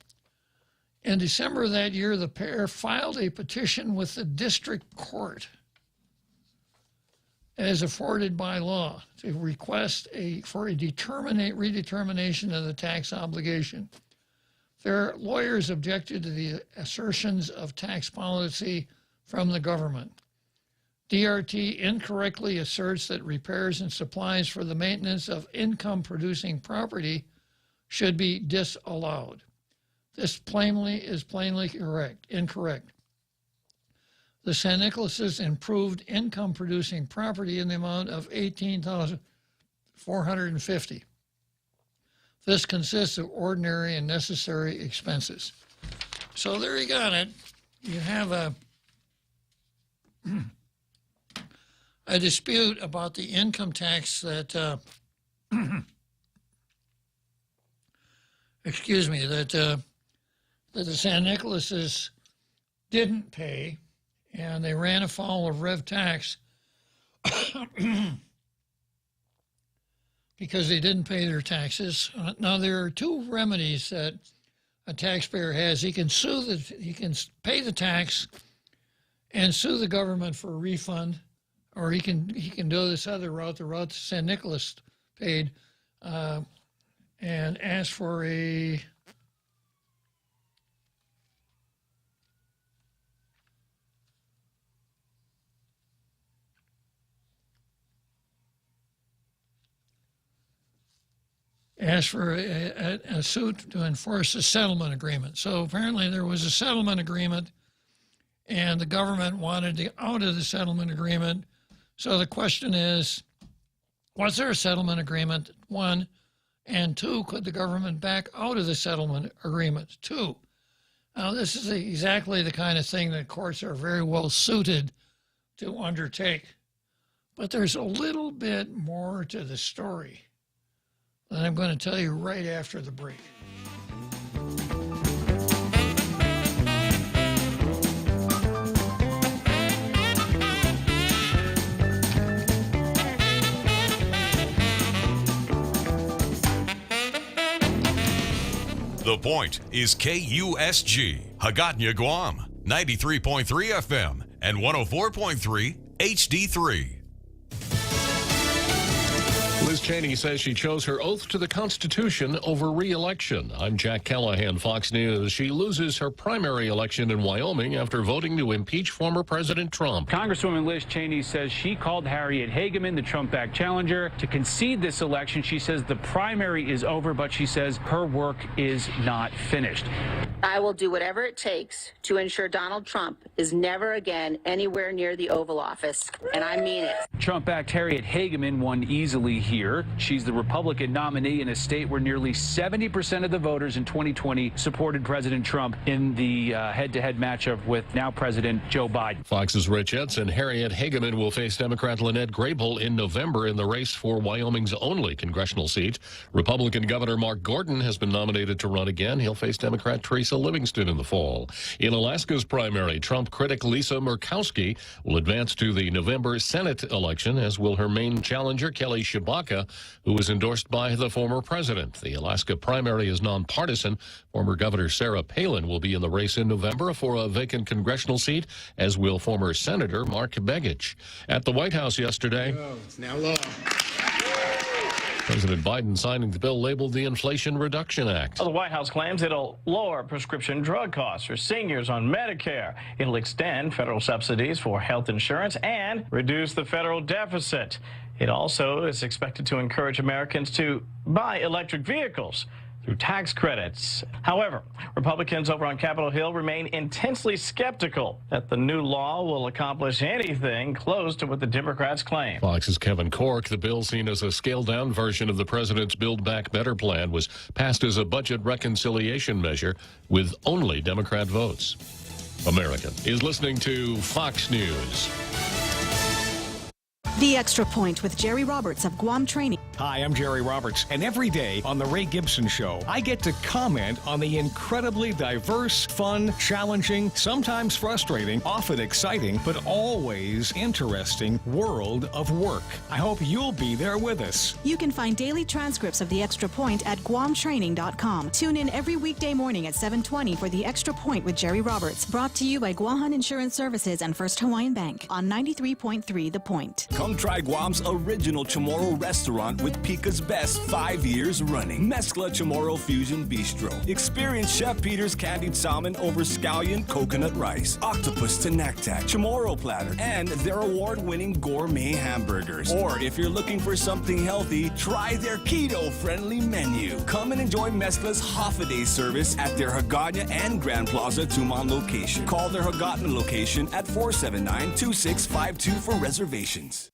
In December of that year, the pair filed a petition with the district court as afforded by law to request for a redetermination of the tax obligation. Their lawyers objected to the assertions of tax policy from the government. DRT incorrectly asserts that repairs and supplies for the maintenance of income-producing property should be disallowed. This is plainly incorrect. The San Nicolases improved income-producing property in the amount of $18,450. This consists of ordinary and necessary expenses. So there you got it. You have a dispute about the income tax that that the San Nicolases didn't pay, and they ran afoul of rev tax because they didn't pay their taxes. Now, there are two remedies that a taxpayer has. He can pay the tax and sue the government for a refund, or he can do this other route, the route San Nicolas paid, and ask for a suit to enforce a settlement agreement. So apparently there was a settlement agreement, and the government wanted to out of the settlement agreement. So the question is, was there a settlement agreement? One. And two, could the government back out of the settlement agreement? Two. Now, this is exactly the kind of thing that courts are very well suited to undertake. But there's a little bit more to the story that I'm going to tell you right after the break. The Point is KUSG, Hagåtña, Guam, 93.3 FM and 104.3 HD3. Liz Cheney says she chose her oath to the Constitution over re-election. I'm Jack Callahan, Fox News. She loses her primary election in Wyoming after voting to impeach former President Trump. Congresswoman Liz Cheney says she called Harriet Hageman, the Trump-backed challenger, to concede this election. She says the primary is over, but she says her work is not finished. I will do whatever it takes to ensure Donald Trump is never again anywhere near the Oval Office, and I mean it. Trump-backed Harriet Hageman won easily here. She's the Republican nominee in a state where nearly 70% of the voters in 2020 supported President Trump in the head-to-head matchup with now President Joe Biden. Fox's Rich Edson. Harriet Hageman will face Democrat Lynette Grable in November in the race for Wyoming's only congressional seat. Republican Governor Mark Gordon has been nominated to run again. He'll face Democrat Teresa Livingston in the fall. In Alaska's primary, Trump critic Lisa Murkowski will advance to the November Senate election, as will her main challenger, Kelly Tshibaka, who was endorsed by the former president. The Alaska primary is nonpartisan. Former Governor Sarah Palin will be in the race in November for a vacant congressional seat, as will former Senator Mark Begich. At the White House yesterday, it's now law. President Biden signing the bill labeled the Inflation Reduction Act. Well, the White House claims it'll lower prescription drug costs for seniors on Medicare. It'll extend federal subsidies for health insurance and reduce the federal deficit. It also is expected to encourage Americans to buy electric vehicles through tax credits. However, Republicans over on Capitol Hill remain intensely skeptical that the new law will accomplish anything close to what the Democrats claim. Fox's Kevin Corke. The bill, seen as a scaled-down version of the president's Build Back Better plan, was passed as a budget reconciliation measure with only Democrat votes. America is listening to Fox News. The Extra Point with Jerry Roberts of Guam Training. Hi, I'm Jerry Roberts, and every day on The Ray Gibson Show, I get to comment on the incredibly diverse, fun, challenging, sometimes frustrating, often exciting, but always interesting world of work. I hope you'll be there with us. You can find daily transcripts of The Extra Point at GuamTraining.com. Tune in every weekday morning at 7:20 for The Extra Point with Jerry Roberts. Brought to you by Guahan Insurance Services and First Hawaiian Bank on 93.3 The Point. Come try Guam's original Chamorro restaurant with Pica's Best 5 years running. Mezcla Chamorro Fusion Bistro. Experience Chef Peter's candied salmon over scallion coconut rice, octopus to naktak, Chamorro platter, and their award-winning gourmet hamburgers. Or if you're looking for something healthy, try their keto-friendly menu. Come and enjoy Mezcla's half-a-day service at their Hagåtña and Grand Plaza Tumon location. Call their Hagåtña location at 479-2652 for reservations.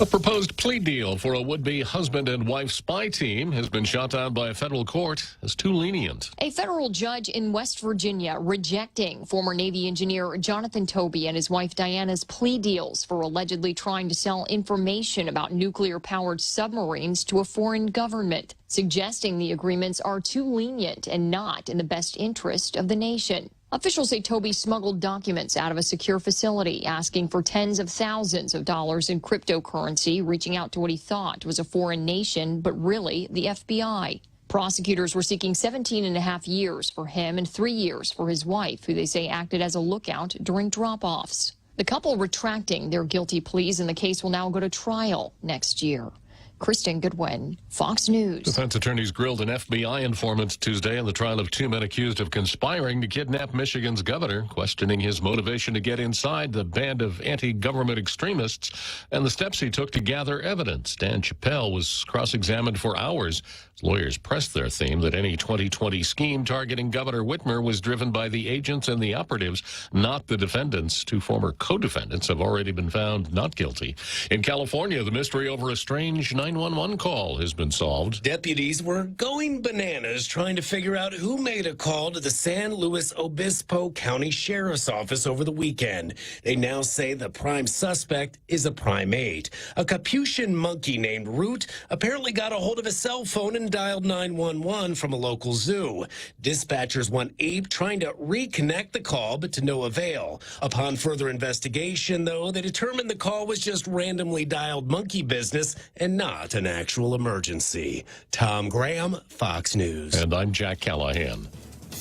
A proposed plea deal for a would-be husband and wife spy team has been shot down by a federal court as too lenient. A federal judge in West Virginia rejecting former Navy engineer Jonathan Toby and his wife Diana's plea deals for allegedly trying to sell information about nuclear-powered submarines to a foreign government, suggesting the agreements are too lenient and not in the best interest of the nation. Officials say Toby smuggled documents out of a secure facility, asking for tens of thousands of dollars in cryptocurrency, reaching out to what he thought was a foreign nation, but really the FBI. Prosecutors were seeking 17.5 years for him and 3 years for his wife, who they say acted as a lookout during drop-offs. The couple retracting their guilty pleas, and the case will now go to trial next year. Kristen Goodwin, Fox News. Defense attorneys grilled an FBI informant Tuesday in the trial of 2 men accused of conspiring to kidnap Michigan's governor, questioning his motivation to get inside the band of anti-government extremists and the steps he took to gather evidence. Dan Chappelle was cross-examined for hours. His lawyers pressed their theme that any 2020 scheme targeting Governor Whitmer was driven by the agents and the operatives, not the defendants. 2 former co-defendants have already been found not guilty. In California, the mystery over a strange 911 call has been solved. Deputies were going bananas trying to figure out who made a call to the San Luis Obispo County Sheriff's Office over the weekend. They now say the prime suspect is a primate. A Capuchin monkey named Root apparently got a hold of a cell phone and dialed 911 from a local zoo. Dispatchers want Ape trying to reconnect the call, but to no avail. Upon further investigation, though, they determined the call was just randomly dialed monkey business and not an actual emergency. Tom Graham, Fox News. And I'm Jack Callahan.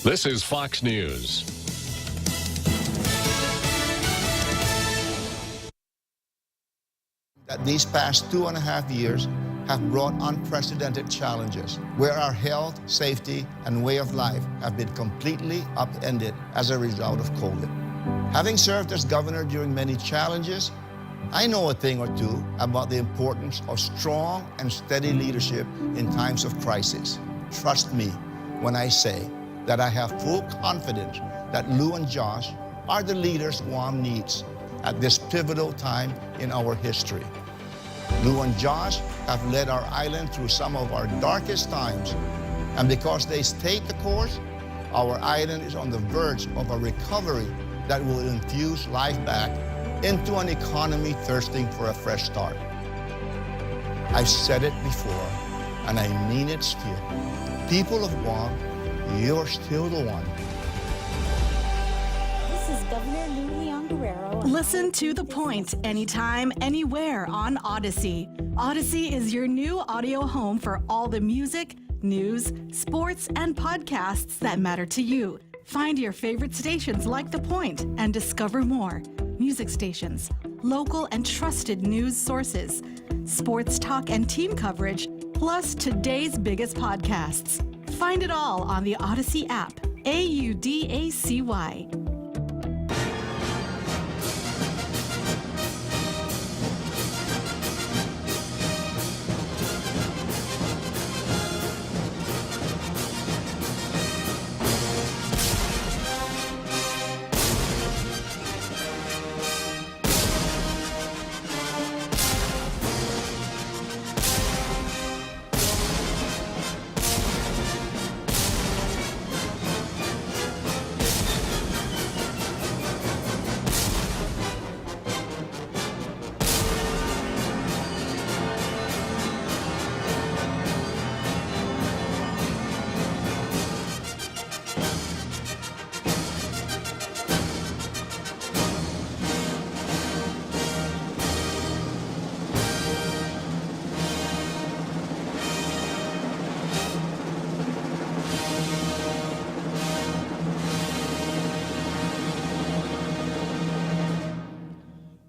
This is Fox News. That these past 2.5 years have brought unprecedented challenges where our health, safety, and way of life have been completely upended as a result of COVID. Having served as governor during many challenges, I know a thing or two about the importance of strong and steady leadership in times of crisis. Trust me when I say that I have full confidence that Lou and Josh are the leaders Guam needs at this pivotal time in our history. Lou and Josh have led our island through some of our darkest times, and because they stayed the course, our island is on the verge of a recovery that will infuse life back into an economy thirsting for a fresh start. I've said it before, and I mean it still. People of Guam, you're still the one. This is Governor Lou Leon Guerrero. Listen to The Point anytime, anywhere on Odyssey. Odyssey is your new audio home for all the music, news, sports, and podcasts that matter to you. Find your favorite stations like The Point and discover more. Music stations, local and trusted news sources, sports talk and team coverage, plus today's biggest podcasts. Find it all on the Odyssey app. AUDACY.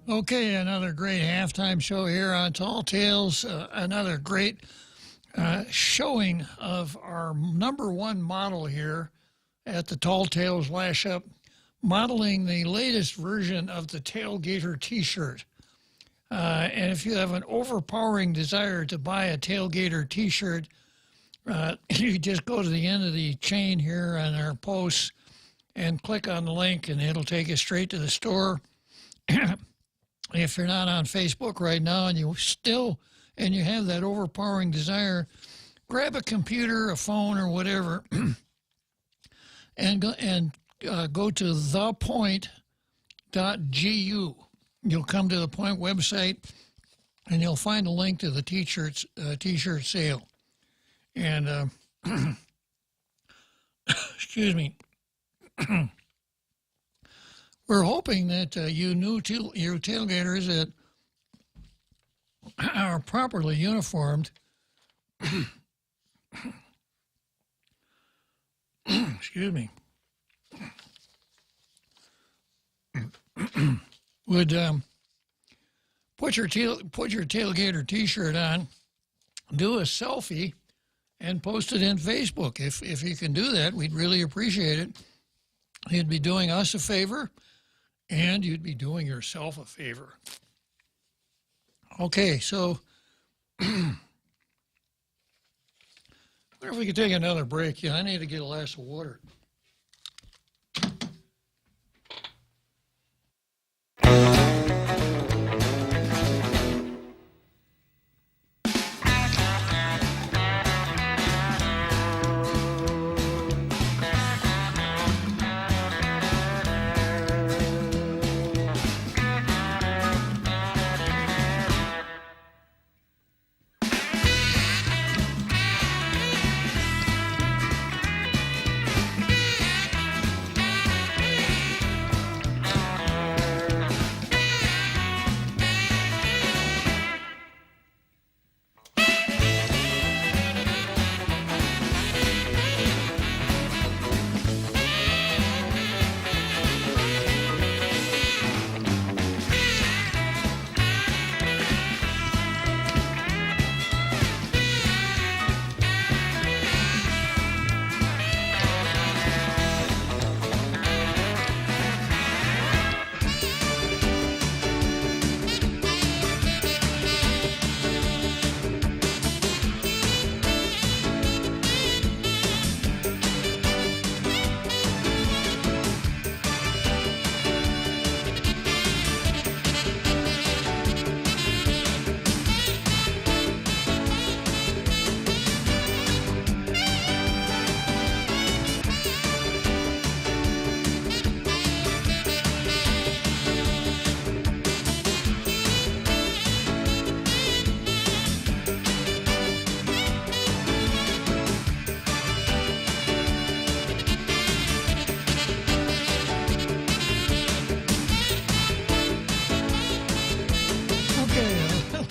Okay, another great halftime show here on Tall Tales. Another great showing of our #1 model here at the Tall Tales Lash Up, modeling the latest version of the Tailgater T-shirt. And if you have an overpowering desire to buy a Tailgater T-shirt, you just go to the end of the chain here on our posts and click on the link, and it'll take you straight to the store. if you're not on Facebook right now and you have that overpowering desire, grab a computer, a phone, or whatever, and go to thepoint.gu. You'll come to the Point website, and you'll find a link to the t-shirt sale. And excuse me. We're hoping that you tailgaters that are properly uniformed excuse me, would put your tailgater t-shirt on, do a selfie, and post it in Facebook. If you can do that, we'd really appreciate it. You'd be doing us a favor, and you'd be doing yourself a favor. Okay, so I wonder if we could take another break. Yeah, I need to get a glass of water.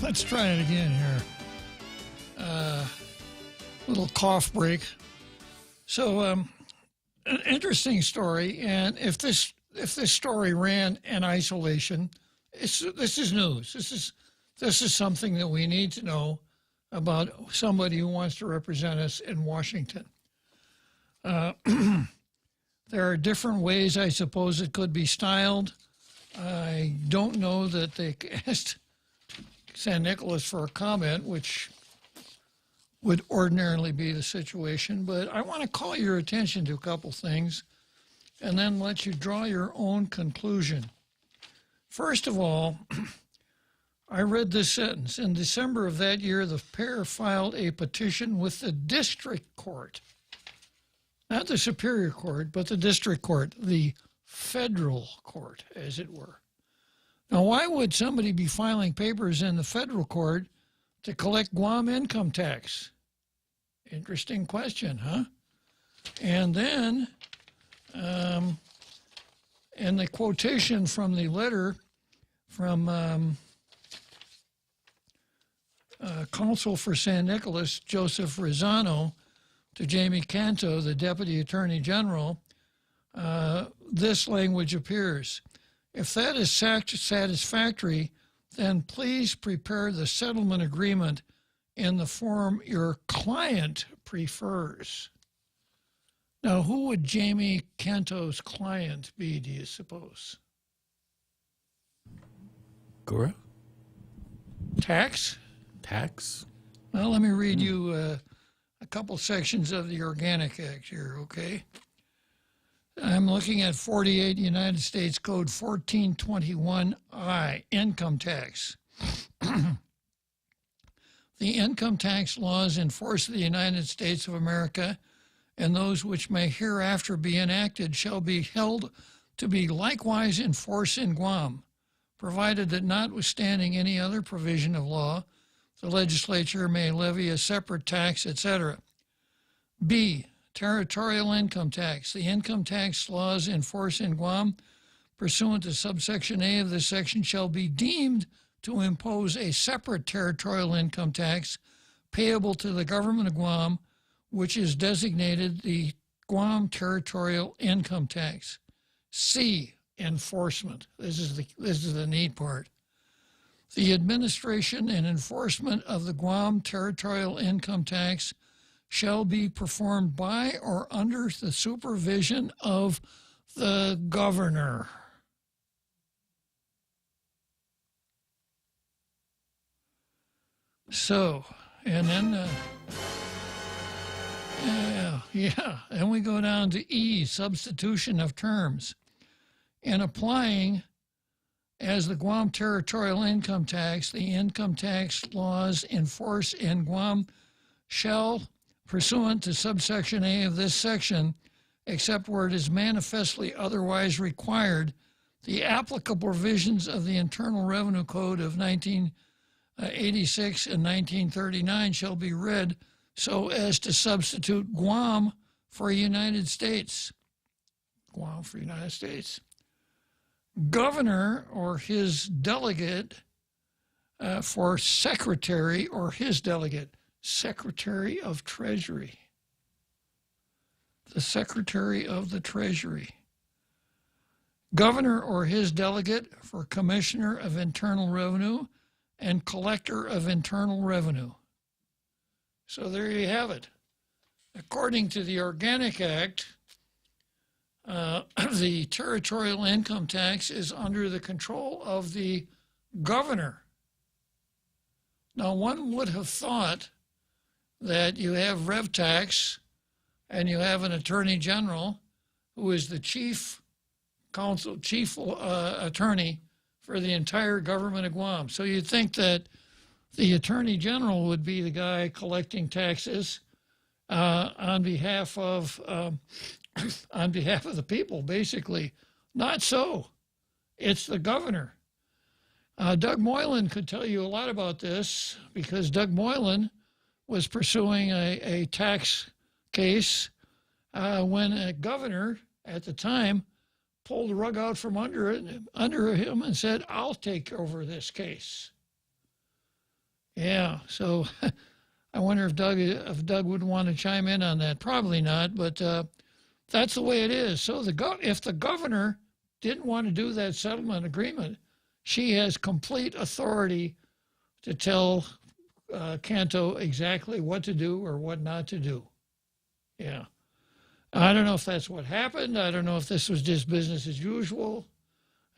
Let's try it again here. Little cough break. So, an interesting story, and if this story ran in isolation, this is news. This is something that we need to know about somebody who wants to represent us in Washington. There are different ways, I suppose, it could be styled. I don't know that they asked San Nicolas for a comment, which would ordinarily be the situation, but I want to call your attention to a couple things and then let you draw your own conclusion. First of all, I read this sentence. In December of that year, the pair filed a petition with the district court, not the Superior Court, but the district court, the federal court, as it were. Now, why would somebody be filing papers in the federal court to collect Guam income tax? Interesting question, huh? And then, in the quotation from the letter from counsel for San Nicolas, Joseph Rosano, to Jamie Canto, the Deputy Attorney General, this language appears. If that is satisfactory, then please prepare the settlement agreement in the form your client prefers. Now, who would Jamie Canto's client be, do you suppose? Gura? Tax? Tax? Well, let me read you a couple sections of the Organic Act here, okay? I'm looking at 48 United States Code 1421I, income tax. The income tax laws in force of the United States of America and those which may hereafter be enacted shall be held to be likewise in force in Guam, provided that notwithstanding any other provision of law, the legislature may levy a separate tax, etc. B, territorial income tax. The income tax laws in force in Guam, pursuant to subsection A of this section, shall be deemed to impose a separate territorial income tax payable to the government of Guam, which is designated the Guam Territorial Income Tax. C, enforcement. This is the neat part. The administration and enforcement of the Guam Territorial Income Tax shall be performed by or under the supervision of the governor. So, and then, then we go down to E, substitution of terms. In applying as the Guam Territorial Income Tax, the income tax laws in force in Guam shall, pursuant to subsection A of this section, except where it is manifestly otherwise required, the applicable provisions of the Internal Revenue Code of 1986 and 1939 shall be read so as to substitute Guam for United States. Guam for United States. Governor or his delegate for secretary or his delegate. Secretary of Treasury. The Secretary of the Treasury. Governor or his delegate for Commissioner of Internal Revenue and Collector of Internal Revenue. So there you have it. According to the Organic Act, the territorial income tax is under the control of the governor. Now, one would have thought that you have rev tax and you have an attorney general who is the chief attorney for the entire government of Guam. So you'd think that the attorney general would be the guy collecting taxes on behalf of the people, basically. Not so. It's the governor. Doug Moylan could tell you a lot about this because Doug Moylan was pursuing a tax case when a governor at the time pulled the rug out from under him and said, I'll take over this case. Yeah, so I wonder if Doug would want to chime in on that. Probably not, but that's the way it is. So if the governor didn't want to do that settlement agreement, she has complete authority to tell Canto exactly what to do or what not to do. Yeah. I don't know if that's what happened. I don't know if this was just business as usual,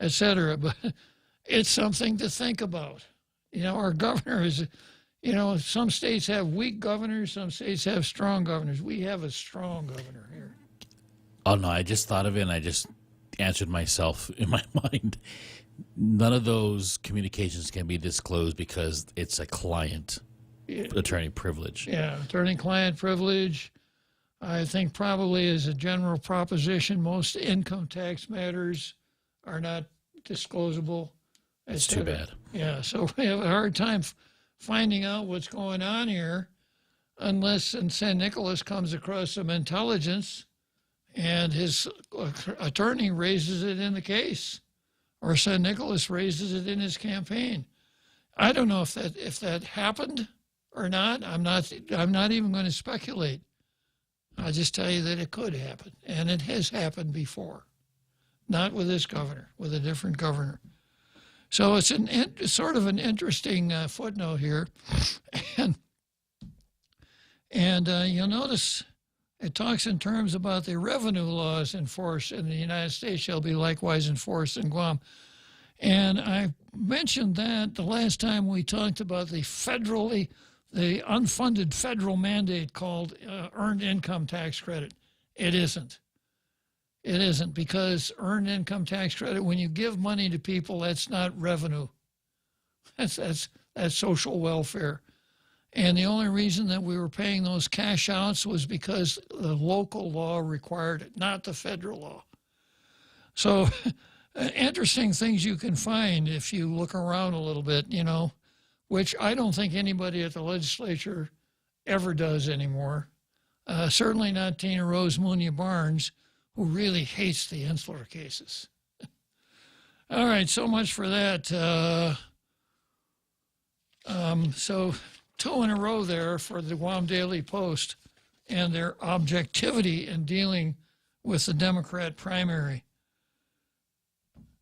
et cetera, but it's something to think about. You know, our governor is, you know, some states have weak governors, some states have strong governors. We have a strong governor here. Oh, no, I just thought of it and I just answered myself in my mind. None of those communications can be disclosed because it's a client attorney privilege. Yeah, attorney-client privilege. I think probably as a general proposition, most income tax matters are not disclosable. It's too bad. Yeah, so we have a hard time finding out what's going on here unless in San Nicolas comes across some intelligence and his attorney raises it in the case, or San Nicolas raises it in his campaign. I don't know if that happened or not. I'm not even going to speculate. I'll just tell you that it could happen, and it has happened before. Not with this governor, with a different governor. So it's sort of an interesting footnote here, and you'll notice it talks in terms about the revenue laws in force in the United States shall be likewise enforced in Guam. And I mentioned that the last time we talked about the unfunded federal mandate called Earned Income Tax Credit. It isn't. It isn't, because earned income tax credit, when you give money to people, that's not revenue. That's social welfare. And the only reason that we were paying those cash outs was because the local law required it, not the federal law. So interesting things you can find if you look around a little bit, you know, which I don't think anybody at the legislature ever does anymore. Certainly not Tina Rose Munya Barnes, who really hates the insular cases. All right, so much for that. So 2 in a row there for the Guam Daily Post and their objectivity in dealing with the Democrat primary.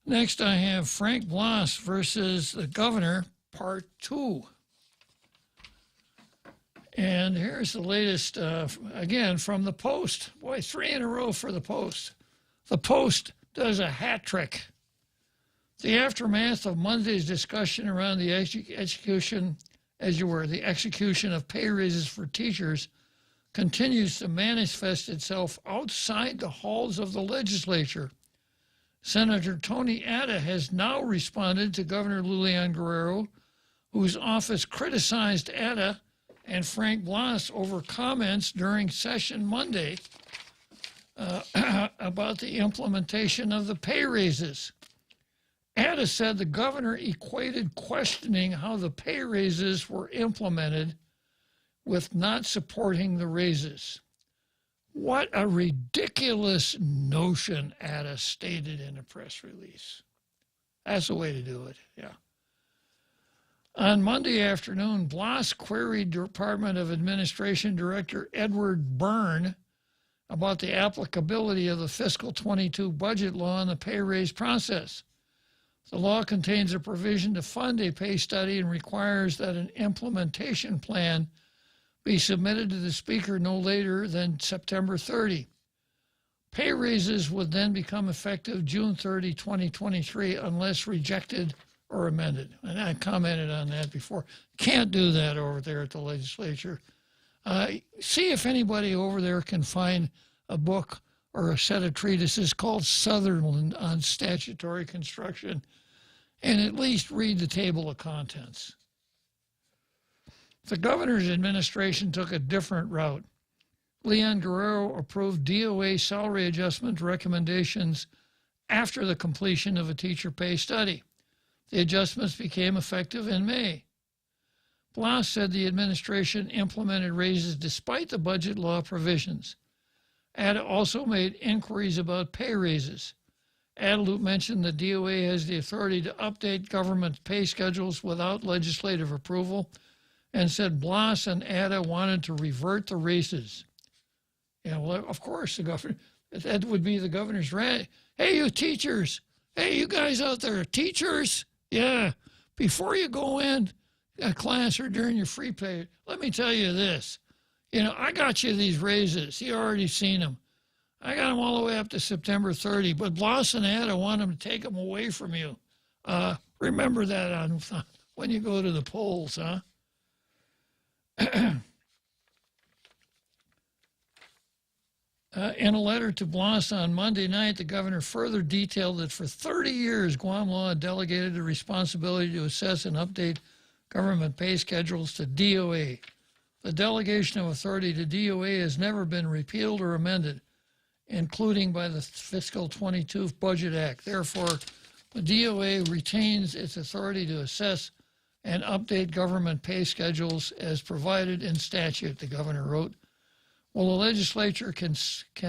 Next, I have Frank Blas versus the governor, part 2. And here's the latest, again, from the Post. Boy, 3 in a row for the Post. The Post does a hat trick. The aftermath of Monday's discussion around the execution of pay raises for teachers continues to manifest itself outside the halls of the legislature. Senator Tony Atta has now responded to Governor Lulian Guerrero, whose office criticized Atta and Frank Blas over comments during session Monday about the implementation of the pay raises. Atta said the governor equated questioning how the pay raises were implemented with not supporting the raises. What a ridiculous notion, Atta stated in a press release. That's the way to do it, yeah. On Monday afternoon, Blas queried Department of Administration Director Edward Byrne about the applicability of the fiscal 22 budget law in the pay raise process. The law contains a provision to fund a pay study and requires that an implementation plan be submitted to the Speaker no later than September 30. Pay raises would then become effective June 30, 2023, unless rejected or amended. And I commented on that before. Can't do that over there at the legislature. See if anybody over there can find a book or a set of treatises called Sutherland on statutory construction, and at least read the table of contents. The governor's administration took a different route. Leon Guerrero approved DOA salary adjustment recommendations after the completion of a teacher pay study. The adjustments became effective in May. Blas said the administration implemented raises despite the budget law provisions. Atta also made inquiries about pay raises. Atta mentioned the DOA has the authority to update government pay schedules without legislative approval, and said Blas and Atta wanted to revert the raises. Yeah, well, of course, the governor, that would be the governor's right. Hey, you teachers. Hey, you guys out there, teachers. Yeah, before you go in a class or during your free pay, let me tell you this. You know, I got you these raises. You already seen them. I got them all the way up to September 30, but Blas and Atta want them to take them away from you. Remember that on when you go to the polls, huh? In a letter to Blas on Monday night, the governor further detailed that for 30 years, Guam law had delegated the responsibility to assess and update government pay schedules to DOA. The delegation of authority to DOA has never been repealed or amended, including by the Fiscal 22 Budget Act. Therefore, the DOA retains its authority to assess and update government pay schedules as provided in statute, the governor wrote. While the legislature can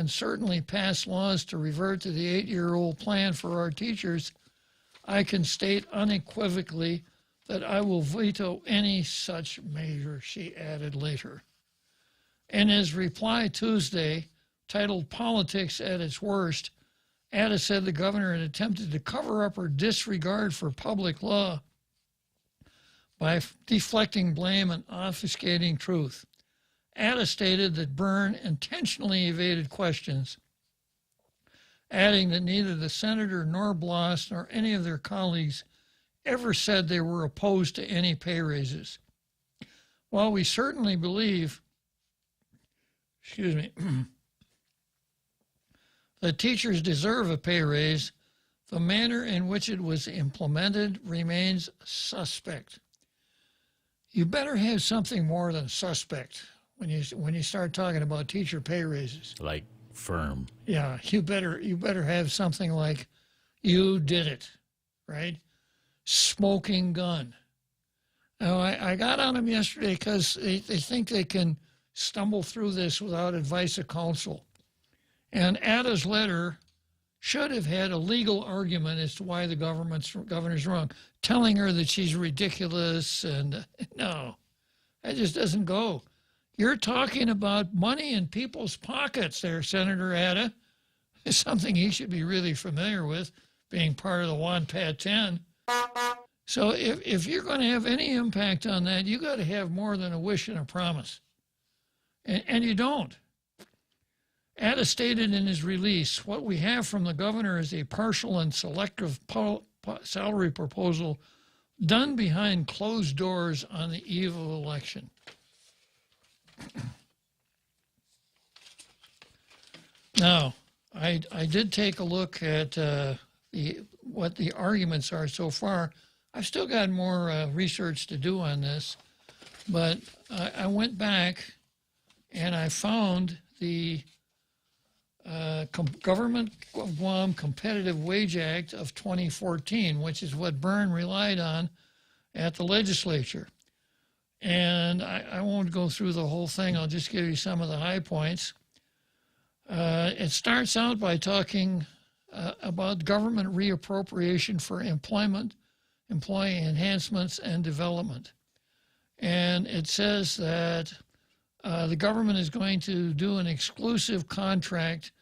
certainly pass laws to revert to the 8-year-old plan for our teachers, I can state unequivocally that I will veto any such measure, she added later. In his reply Tuesday, titled Politics at its Worst, Atta said the governor had attempted to cover up her disregard for public law by deflecting blame and obfuscating truth. Atta stated that Byrne intentionally evaded questions, adding that neither the senator nor Blas nor any of their colleagues ever said they were opposed to any pay raises. While we certainly believe, the The teachers deserve a pay raise. The manner in which it was implemented remains suspect. You better have something more than suspect when you start talking about teacher pay raises. Like firm. Yeah, you better have something like, you did it, right? Smoking gun. Now, I got on them yesterday because they think they can stumble through this without advice of counsel. And Ada's letter should have had a legal argument as to why the governor's wrong, telling her that she's ridiculous, and no, that just doesn't go. You're talking about money in people's pockets there, Senator Ada. It's something he should be really familiar with, being part of the WANPAT 10. So if you're going to have any impact on that, you got to have more than a wish and a promise. And you don't. Ada stated in his release, what we have from the governor is a partial and selective salary proposal done behind closed doors on the eve of election. Now, I did take a look at what the arguments are so far. I've still got more research to do on this, but I went back and I found the Government of Guam Competitive Wage Act of 2014, which is what Byrne relied on at the legislature. And I won't go through the whole thing. I'll just give you some of the high points. It starts out by talking about government reappropriation for employment, employee enhancements, and development. And it says that the government is going to do an exclusive contract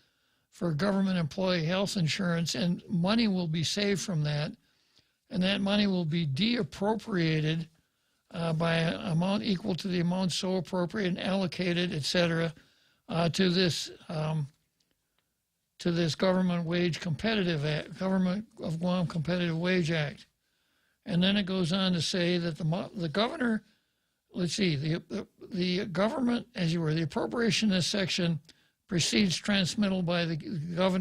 for government employee health insurance, and money will be saved from that. And that money will be deappropriated by an amount equal to the amount so appropriated and allocated, et cetera, to this Government Wage Competitive Act, Government of Guam Competitive Wage Act. And then it goes on to say that the governor, let's see, the government, as you were, the appropriation in this section precedes transmittal by the governor